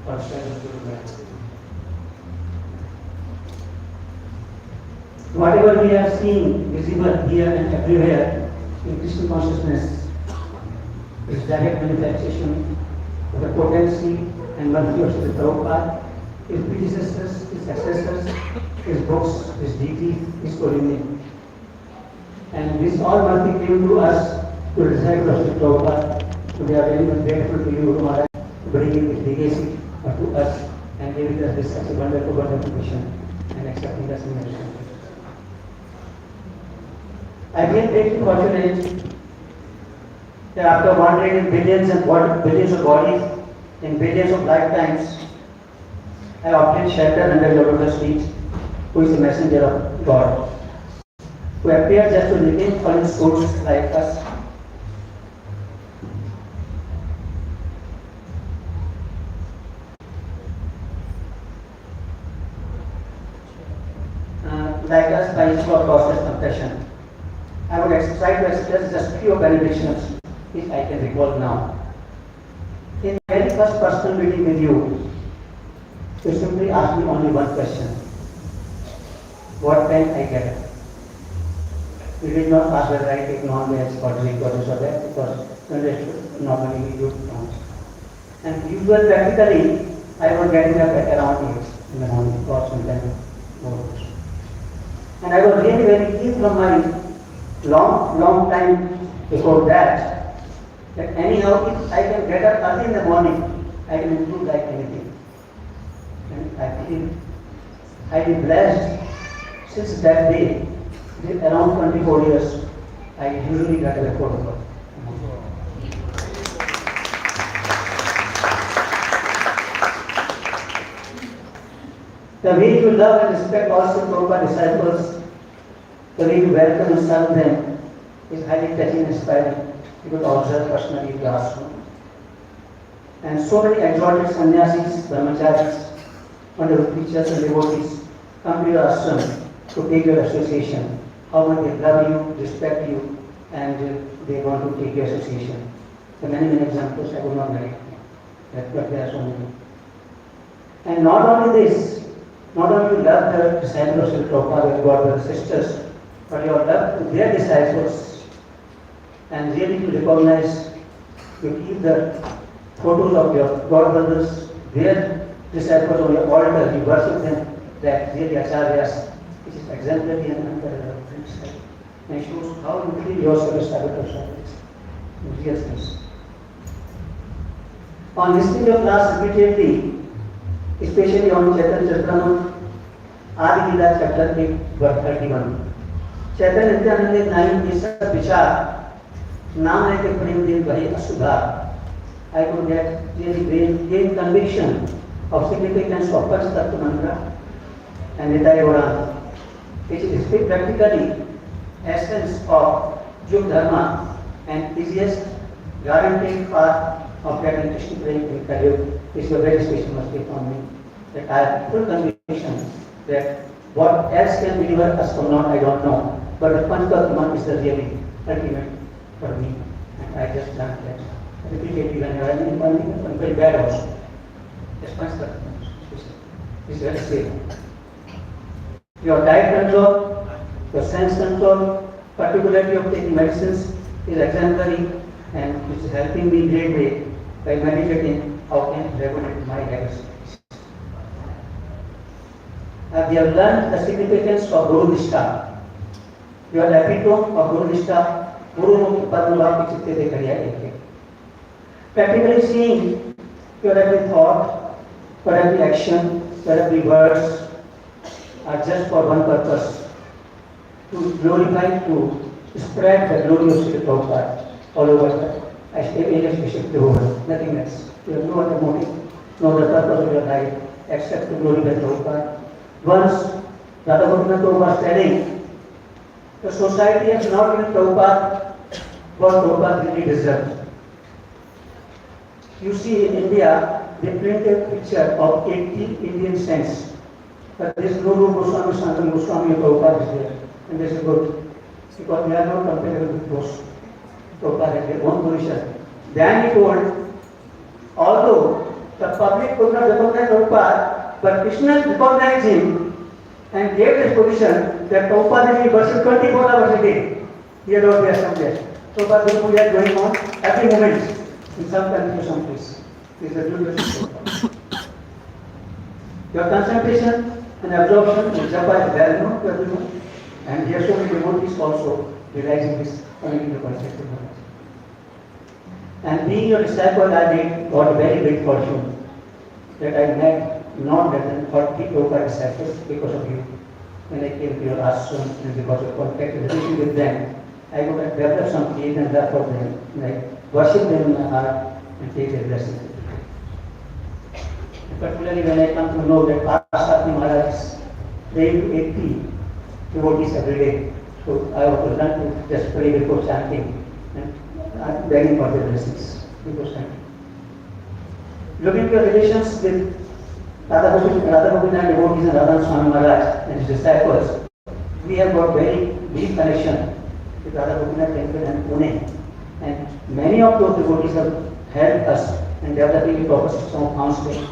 or service to Guru Maharaj. Whatever we have seen visible here and everywhere in Krishna consciousness is direct manifestation of the potency and mercy of Sri Prabhupada, his predecessors, his successors, his books, his deity, his holiness. And this all mercy came to us, to the disciples of Sri Prabhupada. So we are very much grateful to you, Guru Maharaj, to bringing this legacy to us and giving us this such a wonderful mission and accepting us in mission. I feel very fortunate that after wandering in billions of bodies, in billions of lifetimes, I obtained shelter under your lotus feet, who is the messenger of God, who appeared just to living fallen souls like us. Like us by his causeless compassion. I would try to express just few benedictions which I can recall now. In my very first personal meeting with you, you simply asked me only one question. What can I get? You did not ask whether I take non-veg or drink or this or that, because normally we do not. And usually practically, I was getting up at around 8 in the morning or sometimes more. And I was really very keen from my long time before that anyhow if I can get up early in the morning, I can improve like anything. And I feel highly blessed since that day, around 24 years, I usually get a report. The way you love and respect also Prabhupada disciples, the way you welcome and serve them is highly touching and inspiring. You could observe personally in the ashram. And so many exalted sannyasis, brahmacharis, wonderful preachers and devotees come to your ashram to take your association. How much they love you, respect you, and they want to take your association. There are many examples, I would not narrate, but there are so many. And not only this, not only you love the disciples of Prabhupada, your brothers and sisters, but you love to their disciples, and really to recognize, you keep the photos of your God brothers, their disciples on your altar, you worship them, that really acharyas, which is exemplary and unparalleled. And shows how you feel yourself as service in real sense. On listening to your class repeatedly, especially on Chaitanya Charitamrita, Adi Gita chapter 8, verse 31. Chaitanya Nityananda ने nine ये सब विचार नाम लेके प्रेम दिन वही असुधा. I could get really gain conviction of significance of Panch Tattva mantra and Nitaya Goran, which is practically essence of Yug Dharma and easiest guaranteed path of getting Krishna praying in Kaliyug is a very special mistake on me. That I have full conviction that what else can deliver us from not, I don't know. But the Panch Tattva is the really ultimate for me. And I just learned that repeatedly when I am very bad also. That's my stuff. It's very safe. Your diet control, your sense control, particularly of taking medicines is exemplary and it is helping me great way by meditating how can I regulate my habits. We have learned the significance of Guru Nishtha. You are the epitome of Guru Nishtha. Guru Mukhi Padma Chitte De Kariya. Practically seeing your every thought, your every action, your every words are just for one purpose, to glorify, to spread the glory of Srila Prabhupada all over the Asian world, nothing else. You have no other motive, no other purpose of your life except to glorify Prabhupada. Once Radha Gopinath was telling, the society has not given Prabhupada what Prabhupada really deserved. You see in India, they printed a picture of 80 Indian saints. But there is no Goswami, Sanatana Goswami, and Prabhupada is there. And this is good. Because they are not comparable with those. Prabhupada had their own position. Then he told, although the public could not recognize Prabhupada, but Krishna recognized him and gave this position that Prabhupada is worshipped 24 hours a day. Here or there somewhere. Prabhupada is going on every moment in some country or some place. This is the beauty of Prabhupada. Your concentration and absorption in japa is well known to everyone. And here so many devotees also realizing this coming into contact with Maharaj. And being your disciple, I did got very big fortune that I met not less than 40 Prabhupada disciples because of you. When I came to your ashram and because of contact and relation with them, I would have developed some faith and love for them. And I worship them in my heart and take their blessings. Particularly when I come to know that Swami Maharaj is praying to 80 devotees every day. So I have to learn to just pray before chanting and begging for their blessings before chanting. Looking at your relations with Radha Gopinath devotees and Radha Swami Maharaj and his disciples, we have got very deep connection with Radha Gopinath temple and Pune. And many of those devotees have helped us in developing a proper system of counseling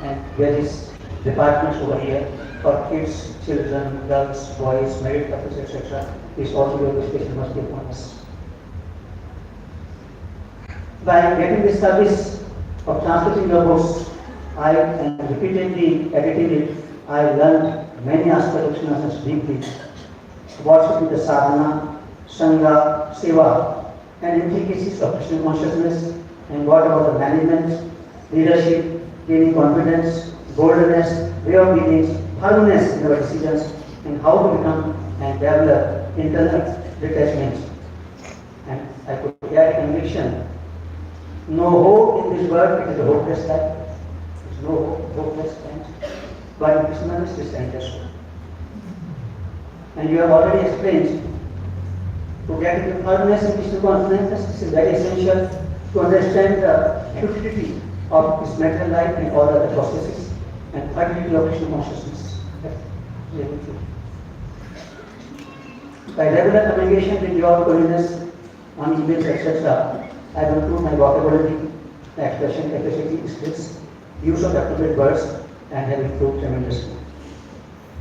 and various departments over here for kids, children, girls, boys, married couples, etc. This also glorification must be upon us. By getting this service of translating your books, I and repeatedly editing it, I learned many aspects of Srinivas deeply. What should be the sadhana, sangha, seva, and intricacies of Krishna consciousness, and what about the management, leadership, gaining confidence, boldness, way of dealings, firmness in our decisions, and how to become and develop internal detachment. And I could carry conviction. No hope in this world, it is a hopeless life. There is no hope, hopeless times. But in Krishna is this endless hope. And you have already explained, to get into firmness in Krishna consciousness, this is very essential to understand the futility of this material life and all other processes, and finality of Krishna consciousness. By regular communication with your holiness on emails, etc., I will improve my vocabulary, my expression capacity, skills, use of appropriate words, and have improved tremendously.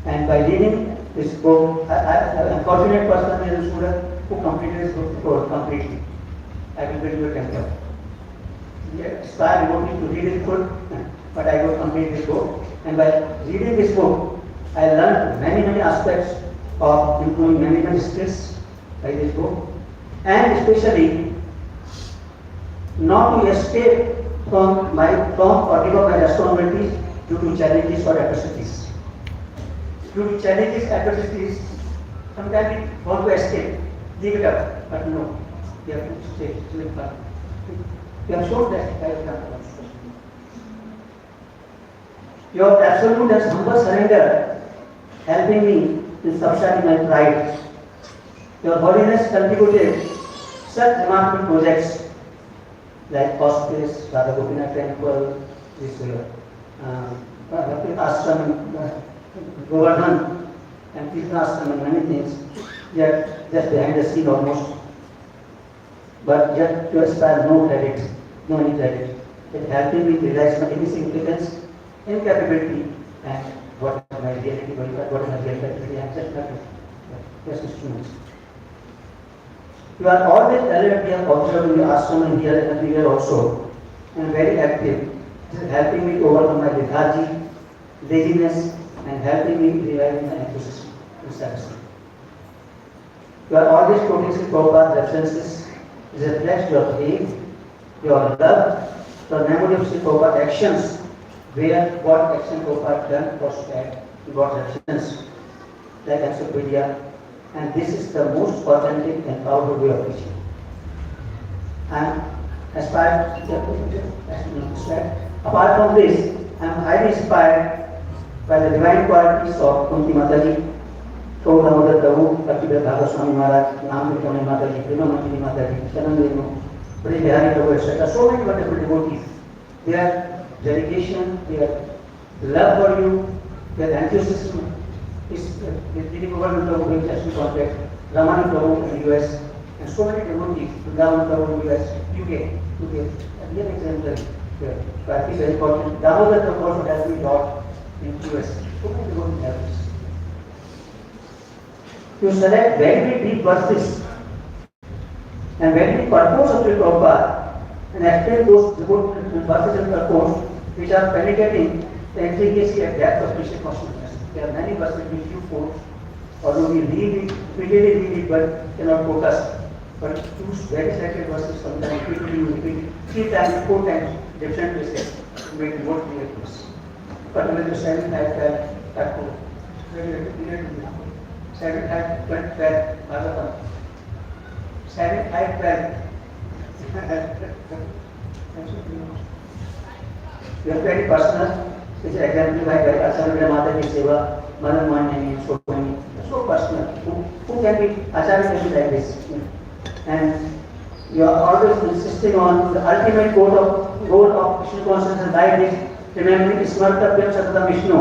And by reading this book, I am fortunate person in the student who completed this book completely. I will build your temple. Aspire devotee to read it full, but I will complete this book. And by reading this book, I learned many aspects of improving many skills by this book, and especially not to escape from or give up my responsibilities due to challenges or adversities. Due to challenges, adversities, sometimes we want to escape, leave it up, but no, we have to stay, live firm. You have shown that by example. Your absolute and humble surrender helping me in subsiding my pride. Your holiness contributed such remarkable projects like hospice, Radha Gopinath temple, this ashram, Govardhan, and Krishna ashram and many things. Yet just behind the scene almost. but just to aspire no credit, no any credit. It helping me realize my insignificance, incapability, and what my reality, what my real capacity, and just nothing. Just instruments. You are always alert here, observing your ashram here and everywhere also, and very active. This is helping me overcome my lethargy, laziness, and helping me revive my enthusiasm. You are always quoting Prabhupada's references. It reflects your faith, your love, your memory of Sri Prabhupada's actions, where what action Prabhupada done was that he got reference, like encyclopedia, and this is the most authentic and powerful way of teaching. And apart from this, I am highly inspired by the divine qualities of Kunti Mataji, Prabhu Damodar Prabhu, Bhakti Swami Maharaj, Nam Vikramani Mataji, Prima Mantini Mataji, Chanandenu, Bhakti Bihari Prabhu, etc. So many wonderful devotees. Their dedication, their love for you, their enthusiasm is Didi Government Prabhu in just contact, Ramani Prabhu in the US, and so many devotees, Vrindavan Prabhu in the US, UK, a real exemplary here. So I think very important. Damodar Prabhu also has been taught in US. So many devotees have this. You select very deep verses and very deep purpose of the Prabhupada and explain those verses and purpose which are penetrating the intricacy and depth of Krishna consciousness. There are many verses which you quote, although we read it, repeatedly read it, but cannot quote us. But two very sacred verses sometimes repeatedly you repeat 3 times, 4 times, different places to make it more clear to us. Particularly the 7th chapter, 7th 12th Bhagavatam, 7th 12th. You are very personal. It's exemplified by Acharya Mataji Seva, Madan Mani, and so many. So personal. Who can be Acharya can be like this? And you are always insisting on the ultimate goal of Krishna consciousness like this, remembering Smartavyam Satatam Vishnu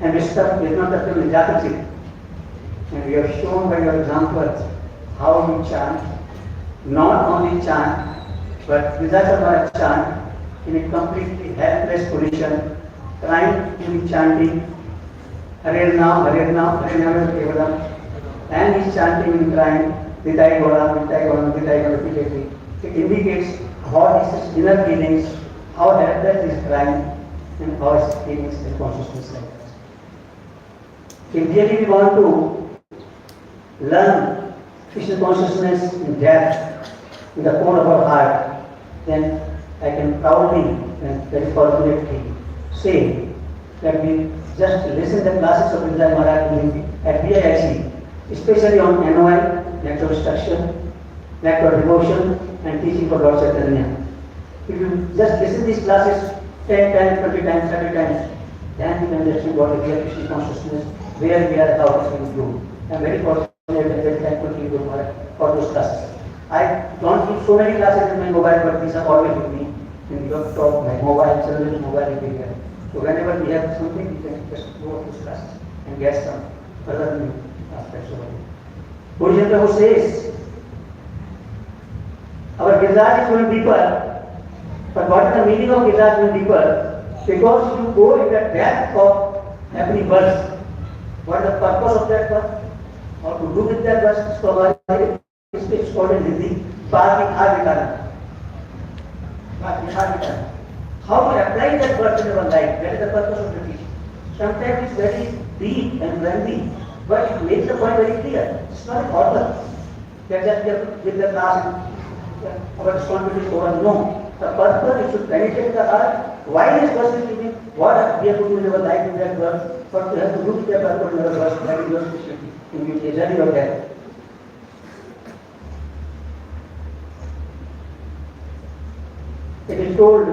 and Vishnattavyam Nijatachit. And we have shown by your example how you chant, not only chant, but without a chant in a completely helpless position, trying to be chanting Hare Nam, Hare Nam, Hare Nam Kevalam, and he's chanting and crying Vitai Goram, Vitai Goram, Vitai Goram repeatedly. It indicates how his inner feelings, how helpless he is crying, and how his feelings and consciousness like that. If really we want to learn Krishna consciousness in depth, in the core of our heart, then I can proudly and very fortunately say that we just listen to the classes of Giriraj Maharaj at BIIC, especially on NOI, Nectar of Instruction, Nectar of Devotion, and teaching for Lord Chaitanya. If you just listen to these classes 10 times, 20 times, 30 times, then you can understand what is real Krishna consciousness, where we are, how it will do. I am very fortunate and very thankful to you for those classes. I don't keep so many classes in my mobile, but these are always with me. In the laptop, my mobile, children's mobile will be here. So whenever we have something, we can just go to these classes and get some further new aspects of it. Pujya Prabhu says, our Giriraj is going deeper, but what is the meaning of Giriraj going deeper? Because you go in the depth of every verse. What is the purpose of that verse? Or to do with that verse? It's called in Hindi, Bhagavad. How to apply that verse in our life, that is the purpose of the teaching. Sometimes it's very deep and lengthy, but it makes the point very clear. It's not a formula. That just with the class, our responsibility is over. No. The purpose, it should penetrate the heart. Why this verse is given? What we have to do in our life in that verse? What we have to do with that purpose in our verse? That is your specialty. In which journey of that. It is told,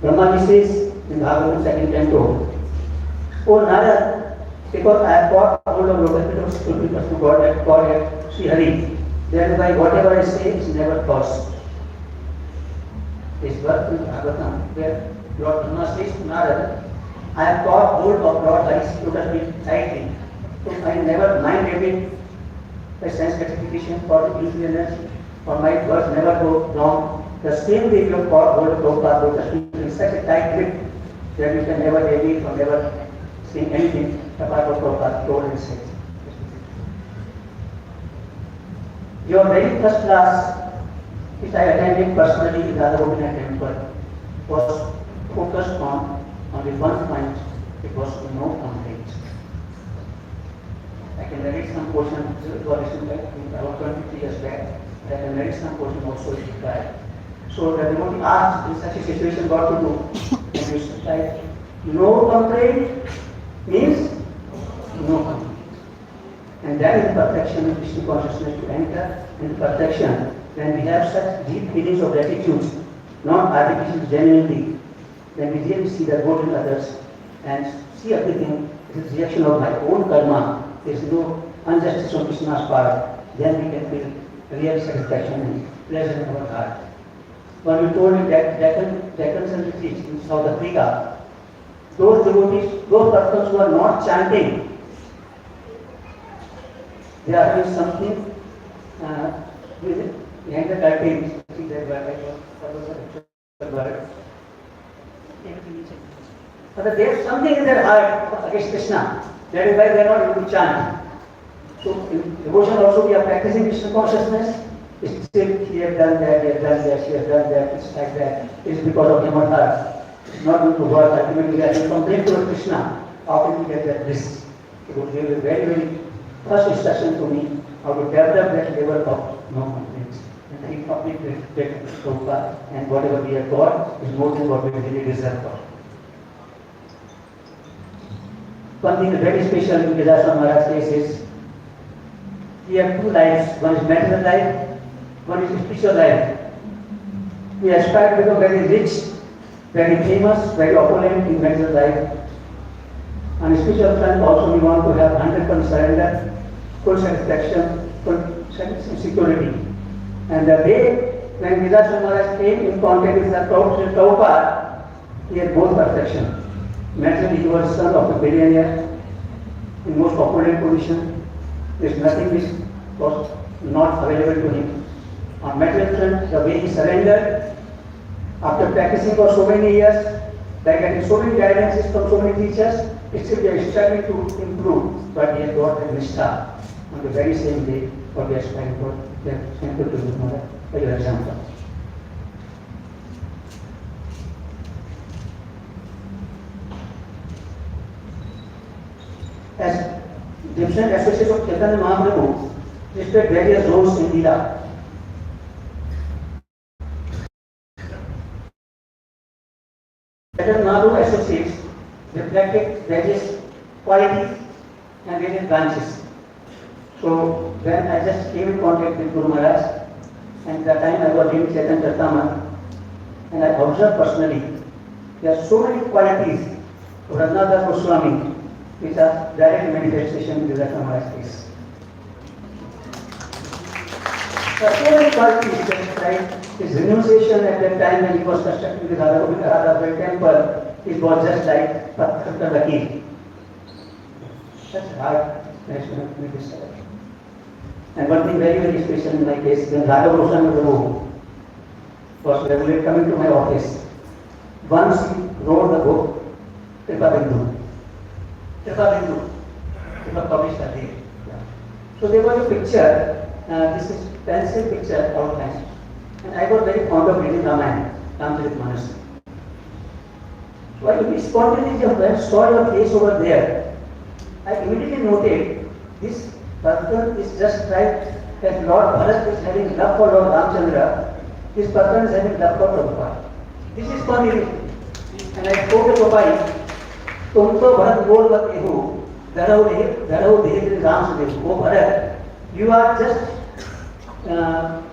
Brahmaji says in Bhagavatam 2nd canto, O Narad, because I have got hold of lotus petals to God at Sri Hari, thereby whatever I say is never false. This verse in Bhagavatam, where Lord Brahma says to Narad, I have got hold of Lord Hari's lotus feet tightly, so I never minded it by sense gratification for the illusory energy, or my words never go wrong. The same way you have got hold of Prabhupada Lotus Feet in such a tight grip that you can never deviate or never say anything apart from Prabhupada told and said. Your very first class, which I attended personally in Radha Govinda temple, was focused on only one point. It was no complaint. I can narrate some portion, it was about 23 years back. I can narrate some portion also if required. So the devotee asked in such a situation what to do. And you said, like, no complaint means no complaint. And that is the perfection of Krishna consciousness, to enter into perfection when we have such deep feelings of gratitude, not artificial, genuinely, then we really see the good in others and see everything as a reaction of my own karma. There is no injustice on Krishna's part. Then we can feel real satisfaction and pleasure in our heart. When we told me that Deccan and retreats in South Africa, those devotees, those persons who are not chanting, they are doing something behind the curtains. See that word. But they have something in their heart against Krishna. That is why they are not able to chant. So in devotion also we are practicing Krishna consciousness. It's still he has done that, he has done that, she has done that, it's like that. It's because of him or her. It's not going to work. Ultimately, we have to complain to Krishna. How can we get that bliss? It would give a very, very first instruction to me how to develop that level of no complaints. And he completely respect Prabhupada, and whatever we have got is more than what we really deserve for. One thing very special in Giriraj Maharaj case is we have two lives. One is material life, one is spiritual life. We aspire to become very rich, very famous, very opulent in material life. On spiritual front also we want to have 100% surrender, full satisfaction, full security. And the day when Giriraj Maharaj came in contact with Prabhupada, he had both perfection. Naturally, he was son of a billionaire in most opulent position. There is nothing which was not available to him. On material front, the way he surrendered, after practicing for so many years, by getting so many guidances from so many teachers, still we are struggling to improve, but he has got a Nishtha on the very same day what we are aspiring for. We are thankful to you, Mother, for your example. As different associates of Chaitanya Mahaprabhu displayed various roles in Leela. Chaitanya Mahaprabhu associates reflected various qualities and various branches. So when I just came in contact with Guru Maharaj, and that time I was doing Chaitanya Charitamrita, and I observed personally there are so many qualities of Ratnadar Swami which are direct manifestation in the Maharaj's case. There are so many qualities that like his renunciation at that time when he was constructing the Radha temple, it was just like Patthar Lakir. That's hard. And one thing very, very special in my case, when Radha Goswami was regularly coming to my office, once he wrote the book, Kripa Bindu, it was published that day. So there was a picture, this is pencil picture outline, and I was very fond of reading Ramayana, Ramcharitmanas. So I spontaneously saw your face over there. I immediately noted this person is just like that Lord Bharat is having love for Lord Ramchandra, this person is having love for Prabhupada. This is spontaneous. And I spoke to Prabhupada, तुम तो भरत बोल बते हो, धरो देह राम से देखो, वो Bharat, you are just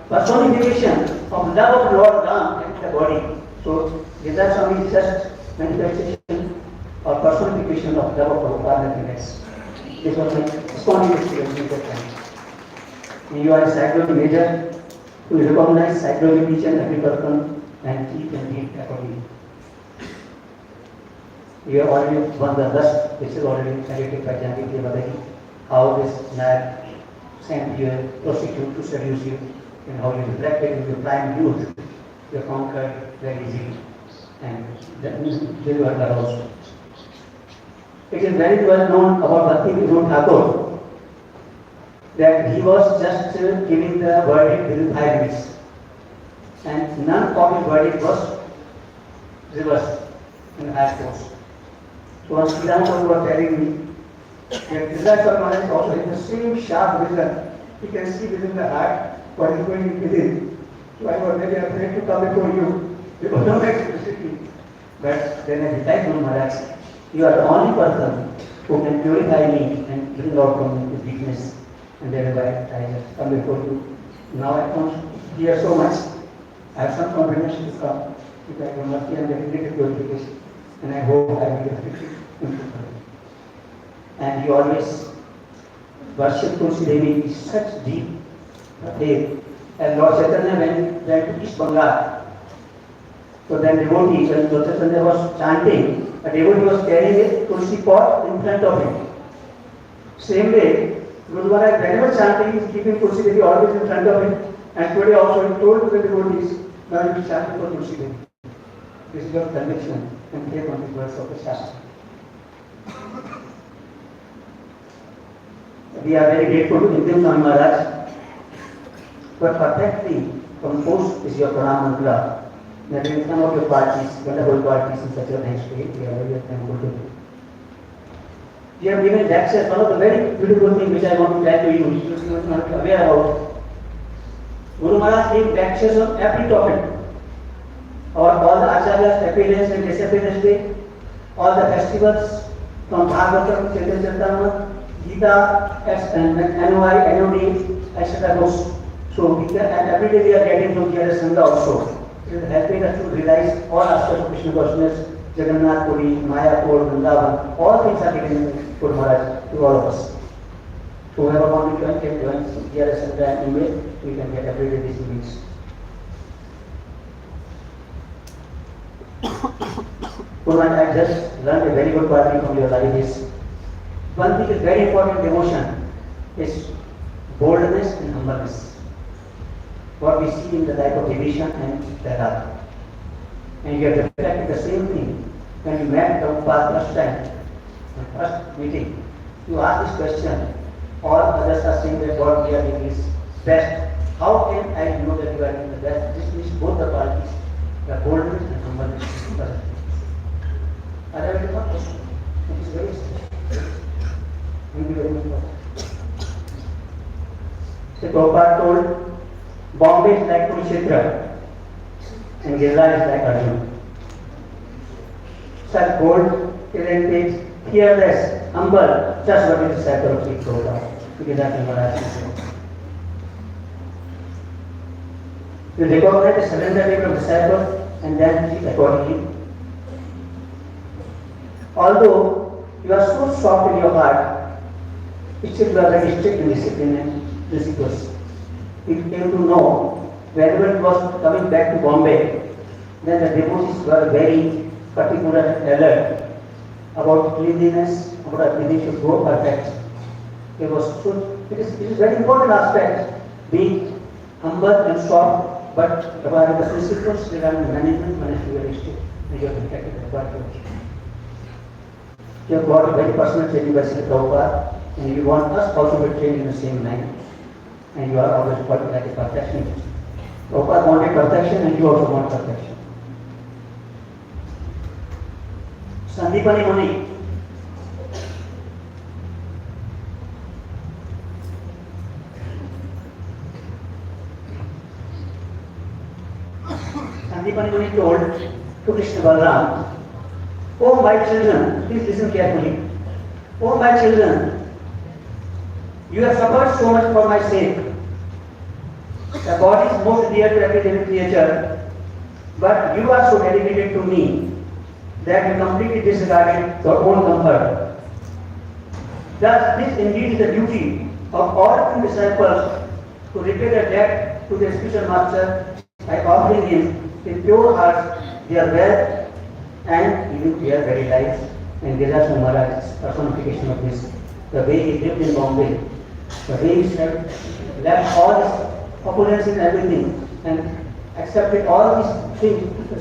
personification of love of Lord Ram in the body. So Giriraj Swami is just manifestation or personification of love of Prabhupada, nothing else. This was my spontaneous experience at that time. You are a psychology major to recognize psychology each and every person and keep and lead accordingly. You have already won the lust, which is already narrated by Janaki Devadaki, how this nag sent you a prostitute to seduce you. and how you reflected in your prime youth, you conquered very easily. And that means delivered her also. It is very well known about Bhakti Vinod Thakur that he was just giving the verdict within 5 minutes. And none of his verdict was reversed in high courts. So once Sridhar was telling me that Giriraj Maharaj also has the same sharp vision. He can see within the heart what is going within. So I was very afraid to come before you because no electricity. But then I replied to Maharaj, you are the only person who can purify me and bring out from me the weakness. And thereby I have come before you. Now I don't hear so much. I have some confidence to come because I must be under glorification. And I hope I will get victory. And you always worship Tulsi Devi with such deep faith. And Lord Chaitanya went to East Bengal. So then devotee, when Lord Chaitanya was chanting, a devotee was carrying a Tulsi pot in front of him. Same way, Guru Maharaj, whenever chanting, he is keeping Tulsi Devi always in front of him. And today also he told to the devotees, now you will chant for Tulsi Devi. This is your conviction and faith on the words of the Shastra. We are very grateful to Indian Swami Maharaj for perfectly composed is your pranam mantra. That in some of your parties, wonderful parties in such a nice way, we are very thankful to you. You have given lectures, one of the very beautiful things which I want to tell to you, which you are not aware about. Guru Maharaj gave lectures on every topic. All the Acharyas' appearance and disappearance day, all the festivals from Bhagavatam, Chaitanya Charitamrita, Gita, NOI, NOD, etc. goes. So and every day we are getting from here Sangha also. It is helping us to realize all aspects of Krishna consciousness, Jagannath Puri, Mayapur, Vrindavan, all things are given in Guru Maharaj to all of us. So whoever wants to join can join here Sangha and email, we can get every day these weeks. Guru Maharaj, I just learned a very good quality from your life is one thing is very important devotion is boldness and humbleness. What we see in the life of Division and Dada. And you have reflected the same thing when you met Prabhupada first time, the first meeting. You ask this question, all others are saying that what we are doing is best. How can I know that you are doing the best? This means both the parties, the boldness and humbleness. Otherwise, it is not possible. It is very essential. Thank you very much. So Prabhupada told, Bombay is like Kurukshetra and Giriraj is like Arjuna. Such bold, talented, fearless, humble, just what is the disciple of Sri Prabhupada. Giriraj Maharaj said. You recognize the surrender of disciple and then treat accordingly. Although you are so soft in your heart, still you are very strict in discipline and principles. It came to know whenever he was coming back to Bombay, then the devotees were very particular and alert about cleanliness, about everything should go perfect. It is very important aspect, being humble and soft, but about the principles regarding management, very strict, and you have reflected that quality. You have got a very personal training by Sri Prabhupada, and you want us also to train in the same line. And you are always working like a perfectionist. Prabhupada wanted perfection and you also want perfection. Sandipani Muni. Sandipani Muni told to Krishna Balaram, "Oh my children, please listen carefully. Oh my children, you have suffered so much for my sake. The body is most dear to every living creature, but you are so dedicated to me that you completely disregarded your own comfort. Thus, this indeed is the duty of all true disciples to repay their debt to their spiritual master by offering him with pure hearts their wealth and even their very lives." And Giriraj Maharaj's personification of this, the way he lived in Bombay, the way he left all his opulence in everything, and accepted all these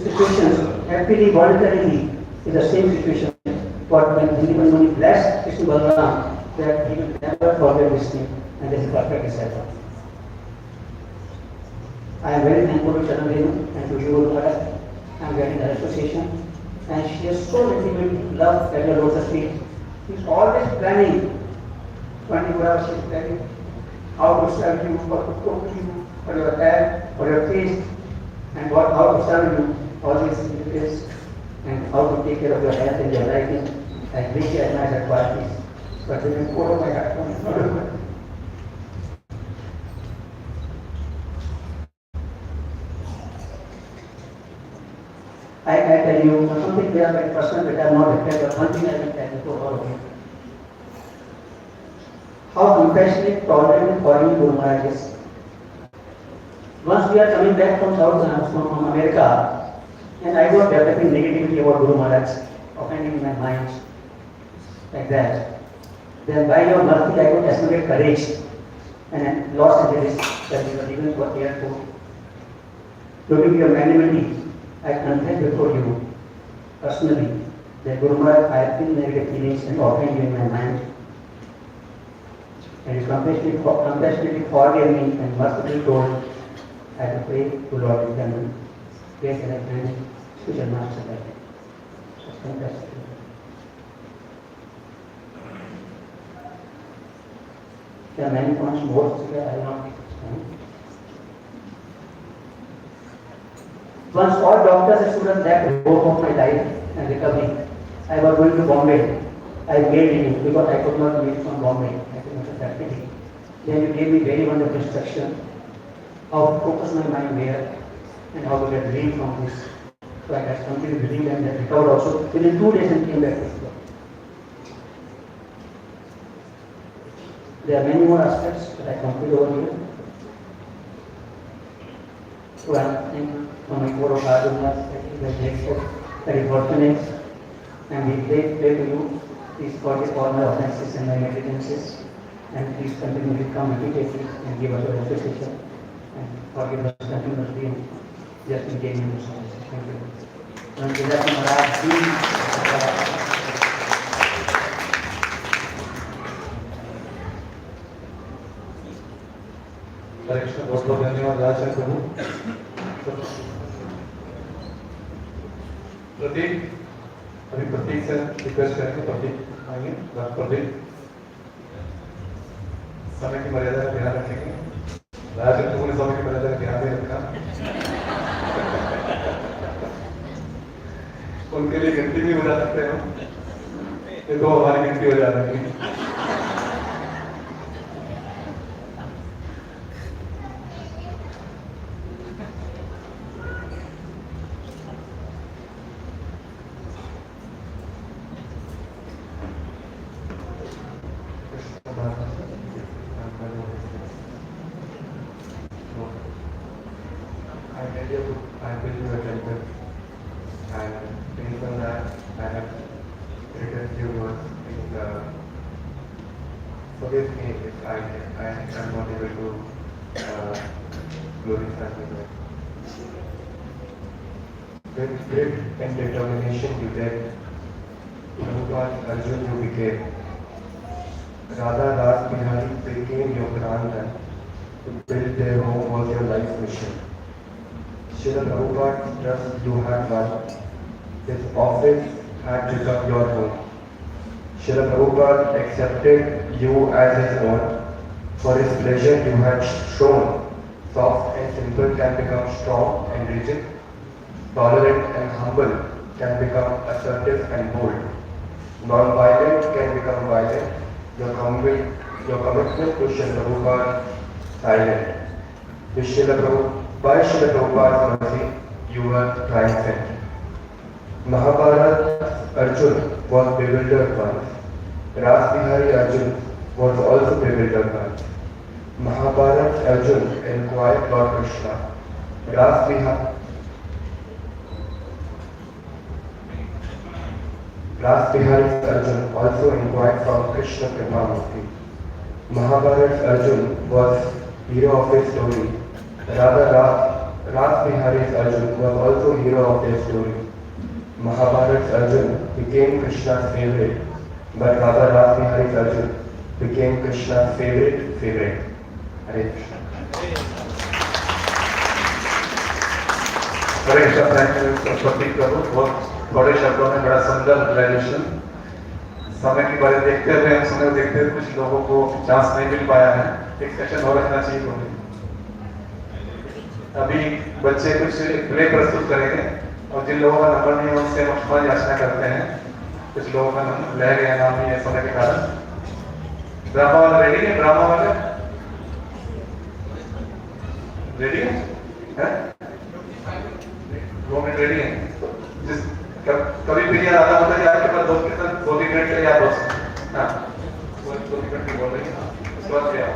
situations happily, voluntarily, is the same situation. But when Muni blessed Krishna Balaram, that he will never forget this thing, and this is perfect example. I am very thankful to Charandev and to you, Maharaj. I am getting the association, and she has so intimate love that your lotus feet. She is always planning. 24 hours she is planning how to serve you, what to cook you, for your hair, for your face, and how to serve you, all these details, and how to take care of your health and your life. I greatly admire her qualities. But they will go to my heart. I tell you, something they are very personal that I am not afraid of. One thing I will tell you to all of you. How compassionate, tolerant, and forgiving Guru Maharaj is. Once we are coming back from from America, and I was developing negativity about Guru Maharaj, offending my mind, like that. Then by your mercy I got accumulate courage and Los Angeles that we were leaving for the airport. Due to your magnanimity, I confess before you personally that Guru Maharaj, I have been negative feelings and offended you in my mind. And you compassionately forgave me and mercifully told I have to pray to Lord in heaven. Yes, and I pray spiritual master that day. That's fantastic. There are many points more here, I will not explain. Once all doctors and students left hope of my life and recovery, I was going to Bombay. I made it because I could not leave from Bombay. I could not practice it. Then you gave me very wonderful instruction how to focus my mind there and how to get relief from this. So I got completely relieved and then recovered also. Within 2 days and came back to school. There are many more aspects that I complete over here. So I think from my core of heart, I think very grateful, very fortunate, and we pray to you. Please forgive all my offenses and my negligences, and please continue to come repeatedly and give us your appreciation, and forgive us continuously and just in case you Thank you. And Giriraj Maharaj, Krishna बहुत बहुत धन्यवाद राजा प्रभु प्रतीक अभी प्रतीक से request करेंगे प्रतीक आइए प्रतीक समय की मर्यादा का ध्यान रखेंगे राजा प्रभु ने समय की मर्यादा का ध्यान नहीं रखा उनके लिए गिनती भी बजा सकते हैं देखो हमारी गिनती हो जा रही है Forgive me if I am not able to glorify the With grit and determination you did. Prabhupada Arjun you became. Radha Das Bihari became your grandson. To build their home was your life mission. Srila Prabhupada's trust you had won. His office had become your home. Srila Prabhupada accepted you as his own. For his pleasure you had shown. Soft and simple can become strong and rigid. Tolerant and humble can become assertive and bold. Non-violent can become violent. Your commitment to Srila Prabhupada silent. By Srila Prabhupada's mercy, you were triumphant. Mahabharata Arjun was bewildered once. Ras Bihari Arjun was also bewildered once. Mahabharata Arjun inquired Lord Krishna. Ras Bihari Arjun also inquired from Krishna Premamurti. Mahabharata Arjun was hero of his story Radha Ras Bihari's Arjun was also hero of their story. Mahabharat's Arjun became Krishna's favorite, but Radha Ras Bihari's Arjun became Krishna's favorite. Hare Krishna. हरे कृष्ण सरस्वती प्रभु बहुत थोड़े शब्दों में बड़ा सुंदर graduation. समय की बारे देखते हुए हम समय देखते हुए कुछ लोगों को चांस नहीं मिल पाया है, एक सेशन और रखना चाहिए होगी। अभी बच्चे कुछ प्ले प्रस्तुत करेंगे और जिन लोगों का नंबर नहीं है उनसे हम क्षमा याचना करते हैं। कुछ लोगों का रह गया नाम नहीं है समय के कारण। ड्रामा वाले रेडी है? ड्रामा वाले रेडी है? 2 मिनट रेडी है? कभी भी याद आता होता है आपके पास दोस्त के साथ 2-3 मिनट के लिए आप बोल सकते हैं। हाँ 2-3 मिनट की बोल रही है, उसके बाद क्या?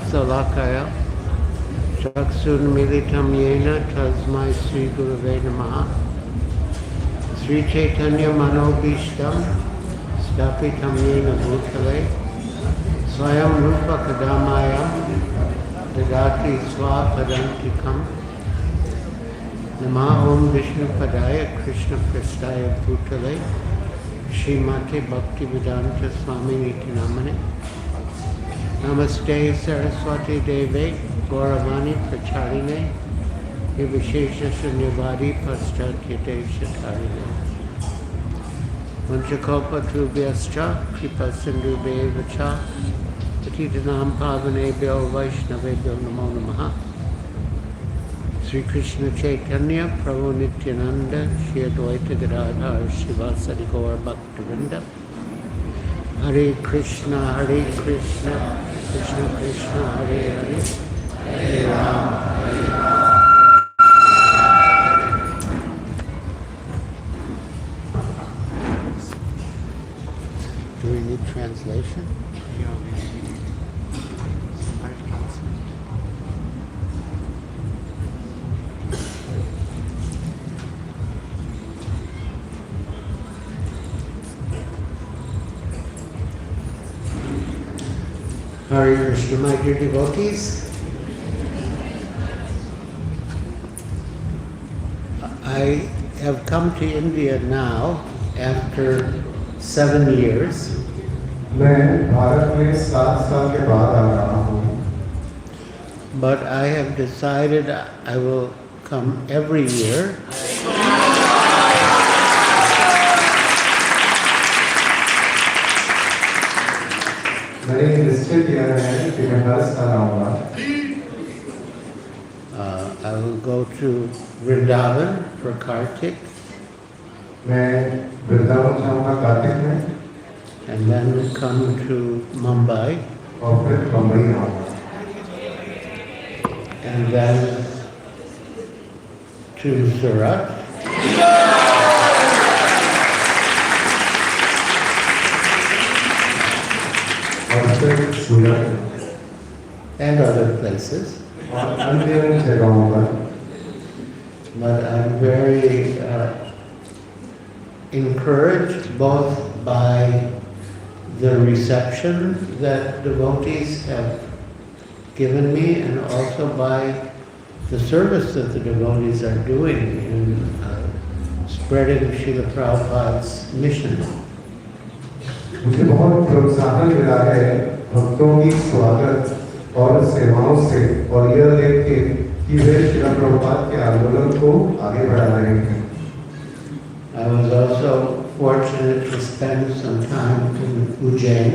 Salakaya Chaksunmilitam Yena Tasmai Sri Gurave Namaha Sri Chaitanya Manobishtam Stapitam Yena Bhutale Swayam Rupa Kadamayam Dadati Swapadantikam Nama Om Vishnu Padaya Krishna Prastaya Bhutale Srimati Bhakti Vedanta Swami Niti Namane Namaste Saraswati Deve Gauravani Pracharine Nivishesha Shunyavadi Paschatya Shatarine Vanchakopa Tubhyascha Kripa Sindhubhe Vacha Patitanam Pavanebhyo Vaishnavebhyo Namo Namaha Sri Krishna Chaitanya Prabhu Nityananda Shri Advaita Gadadhar Shivasadi Gaur Bhaktivinoda Hare Krishna, Krishna Krishna, Hare Hare, Hare Rama, Hare Rama. Do we need translation? Hare Krishna, my dear devotees. I have come to India now after 7 years. But I have decided I will come every year. I will go to Vrindavan for Kartik. And then come to Mumbai. And then to Surat. And other places. But I'm very encouraged both by the reception that devotees have given me and also by the service that the devotees are doing in spreading Srila Prabhupada's mission. मुझे बहुत प्रोत्साहन मिला है भक्तों की स्वागत और सेवाओं से और यह देख के कि वे श्रील प्रभुपाद के आंदोलन को आगे बढ़ा रहे हैं। I was also fortunate to spend some time in Ujjain.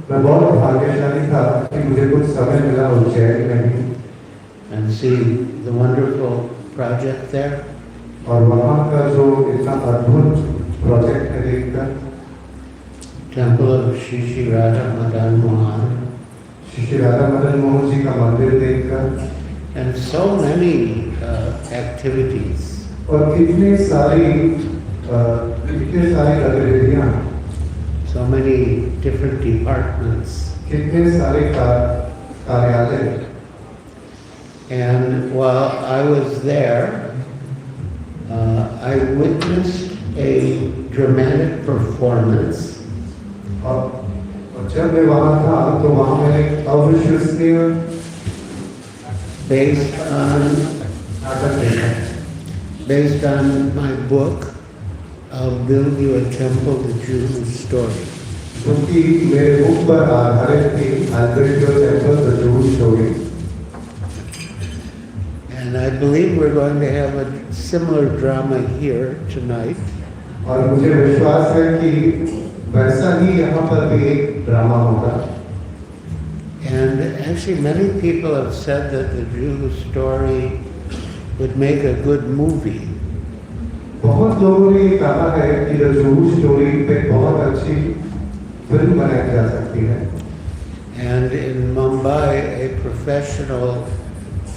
मैं बहुत भाग्यशाली था कि मुझे कुछ समय मिला उज्जैन में भी And see the wonderful project there. और वहाँ का जो इतना अद्भुत प्रोजेक्ट है देखकर Temple of Shri Shri Radha Madan Mohan. Shri Radha Madan Mohan ji का मंदिर देखकर And so many activities. और कितने सारी गतिविधियाँ So many different departments. कितने सारे कार्यालय And while I was there, I witnessed a dramatic performance और जब मैं वहाँ था तो वहाँ मैंने एक अविश्वसनीय based on नाटक देखा based on my book, I'll Build You a Temple, the Jewish Story. जो कि मेरे बुक पर आधारित थी I'll Build You a Temple, the Jewish Story। And I believe we're going to have a similar drama here tonight. और मुझे विश्वास है कि वैसा ही यहाँ पर भी एक ड्रामा होगा। And actually many people have said that the Jewish story would make a good movie. बहुत लोगों ने ये कहा है कि द जूस स्टोरी पे बहुत अच्छी फिल्म बनाई जा सकती है। And in Mumbai, a professional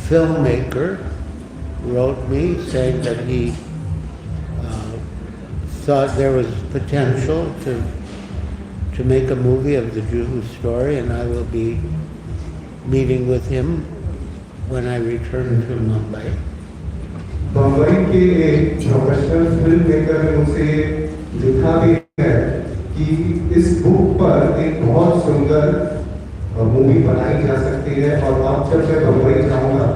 filmmaker wrote me saying that he thought there was potential to make a movie of the Jewish story, and I will be meeting with him when I return to Mumbai. Bombay के एक professional film maker ने मुझे लिखा भी है कि इस book पर एक बहुत सुंदर मूवी बनाई जा सकती है और अब जब मैं बम्बई जाऊंगा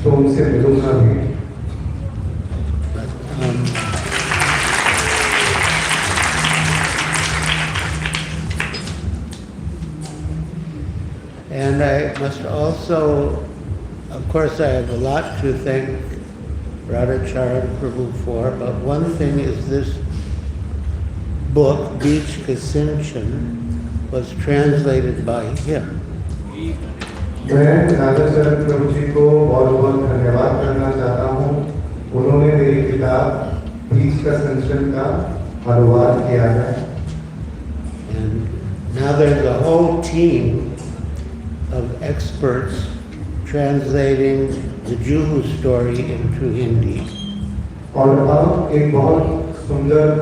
तो उनसे मिलूंगा भी। And I must also, of course, I have a lot to thank Radhacharan Prabhu for, but one thing is this book, Beach Kasinchen, was translated by him. मैं राधाचरण प्रभु जी को बहुत बहुत धन्यवाद करना चाहता हूँ। उन्होंने मेरी किताब बीच का सिंचन का अनुवाद किया है। And now there's a whole team of experts translating the Juhu story into Hindi. और अब एक बहुत सुंदर